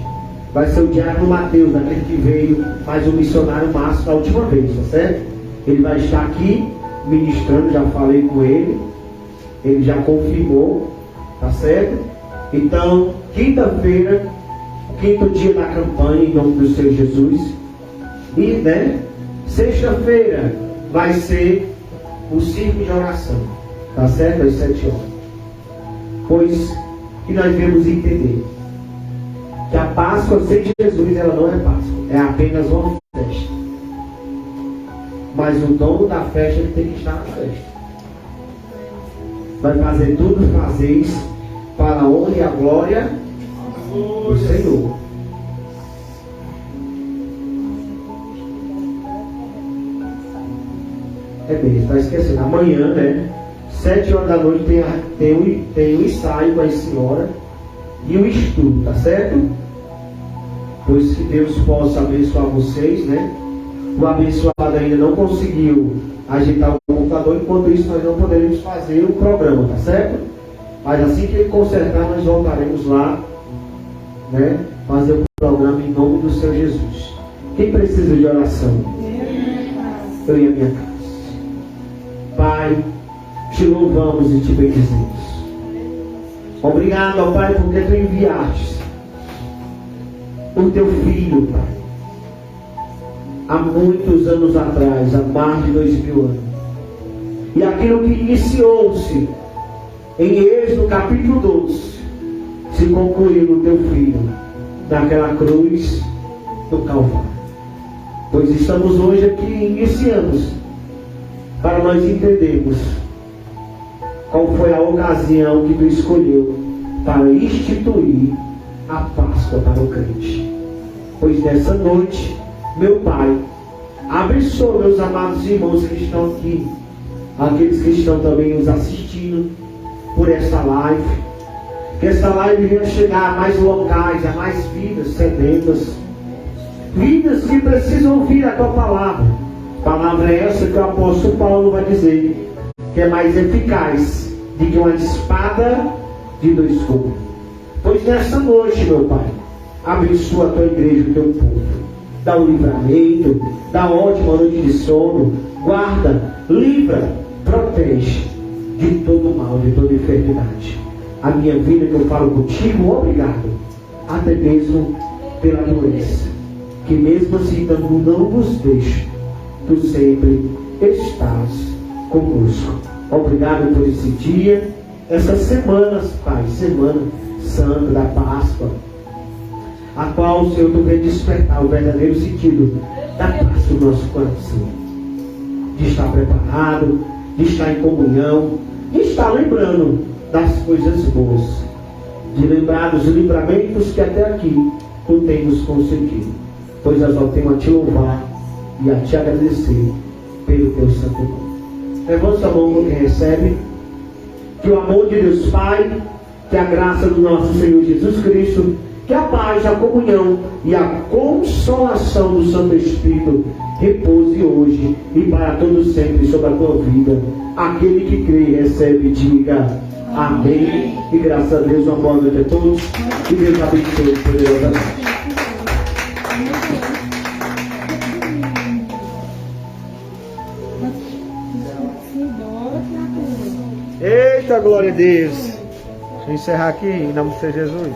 vai ser o diácono Mateus, daquele que veio, mais um missionário Márcio da última vez, tá certo? Ele vai estar aqui ministrando, já falei com ele já confirmou, tá certo? Então, quinta-feira, quinto dia da campanha, em nome do Senhor Jesus. E, né, sexta-feira vai ser o círculo de oração, tá certo? Às 7 horas. Pois que nós devemos entender que a Páscoa sem Jesus, ela não é Páscoa, é apenas uma festa. Mas o dono da festa, ele tem que estar na festa. Vai fazer tudo, fazeis para a honra e a glória do Senhor. É bem, está esquecendo. Amanhã, né? 7 horas da noite tem o ensaio com a senhora e o estudo, tá certo? Pois que Deus possa abençoar vocês, né? O abençoado ainda não conseguiu agitar o computador, enquanto isso nós não poderemos fazer o programa, tá certo? Mas assim que ele consertar, nós voltaremos lá, né? Fazer o programa em nome do Senhor Jesus. Quem precisa de oração? Eu e a minha casa. Pai, te louvamos e te bendizemos. Obrigado, ó Pai, porque tu enviaste o teu filho, Pai, há muitos anos atrás, há mais de 2000 anos. E aquilo que iniciou-se em Êxodo capítulo 12 se concluiu no teu filho, naquela cruz do Calvário. Pois estamos hoje aqui e iniciamos para nós entendermos qual foi a ocasião que tu escolheu para instituir a Páscoa para o crente. Pois nessa noite, meu Pai, abençoa meus amados irmãos que estão aqui, aqueles que estão também nos assistindo por essa live, que essa live venha chegar a mais locais, a mais vidas sedentas, vidas que precisam ouvir a tua palavra. Palavra é essa que o apóstolo Paulo vai dizer que é mais eficaz do que uma espada de dois gumes. Pois nessa noite, meu Pai, abençoa a tua igreja, o teu povo. Dá o livramento, dá uma ótima noite de sono, guarda, livra, protege de todo mal, de toda enfermidade. A minha vida que eu falo contigo, obrigado, até mesmo pela doença, que mesmo assim não nos deixa, tu sempre estás conosco. Obrigado por esse dia, essas semanas, Pai, semana santa da Páscoa, a qual o Senhor tu vem despertar o verdadeiro sentido da paz do nosso coração, de estar preparado, de estar em comunhão, de estar lembrando das coisas boas, de lembrar dos livramentos que até aqui tu tens nos concedido. Pois nós só temos a te louvar e a te agradecer pelo teu santo nome. Levanta a mão quem recebe. Que o amor de Deus Pai, que a graça do nosso Senhor Jesus Cristo, que a paz, a comunhão e a consolação do Santo Espírito repouse hoje e para todos sempre sobre a tua vida. Aquele que crê e recebe, diga amém. E graças a Deus, uma boa noite a todos. E Deus abençoe poderosamente. Eita, glória a Deus. Deixa eu encerrar aqui em nome do Senhor Jesus.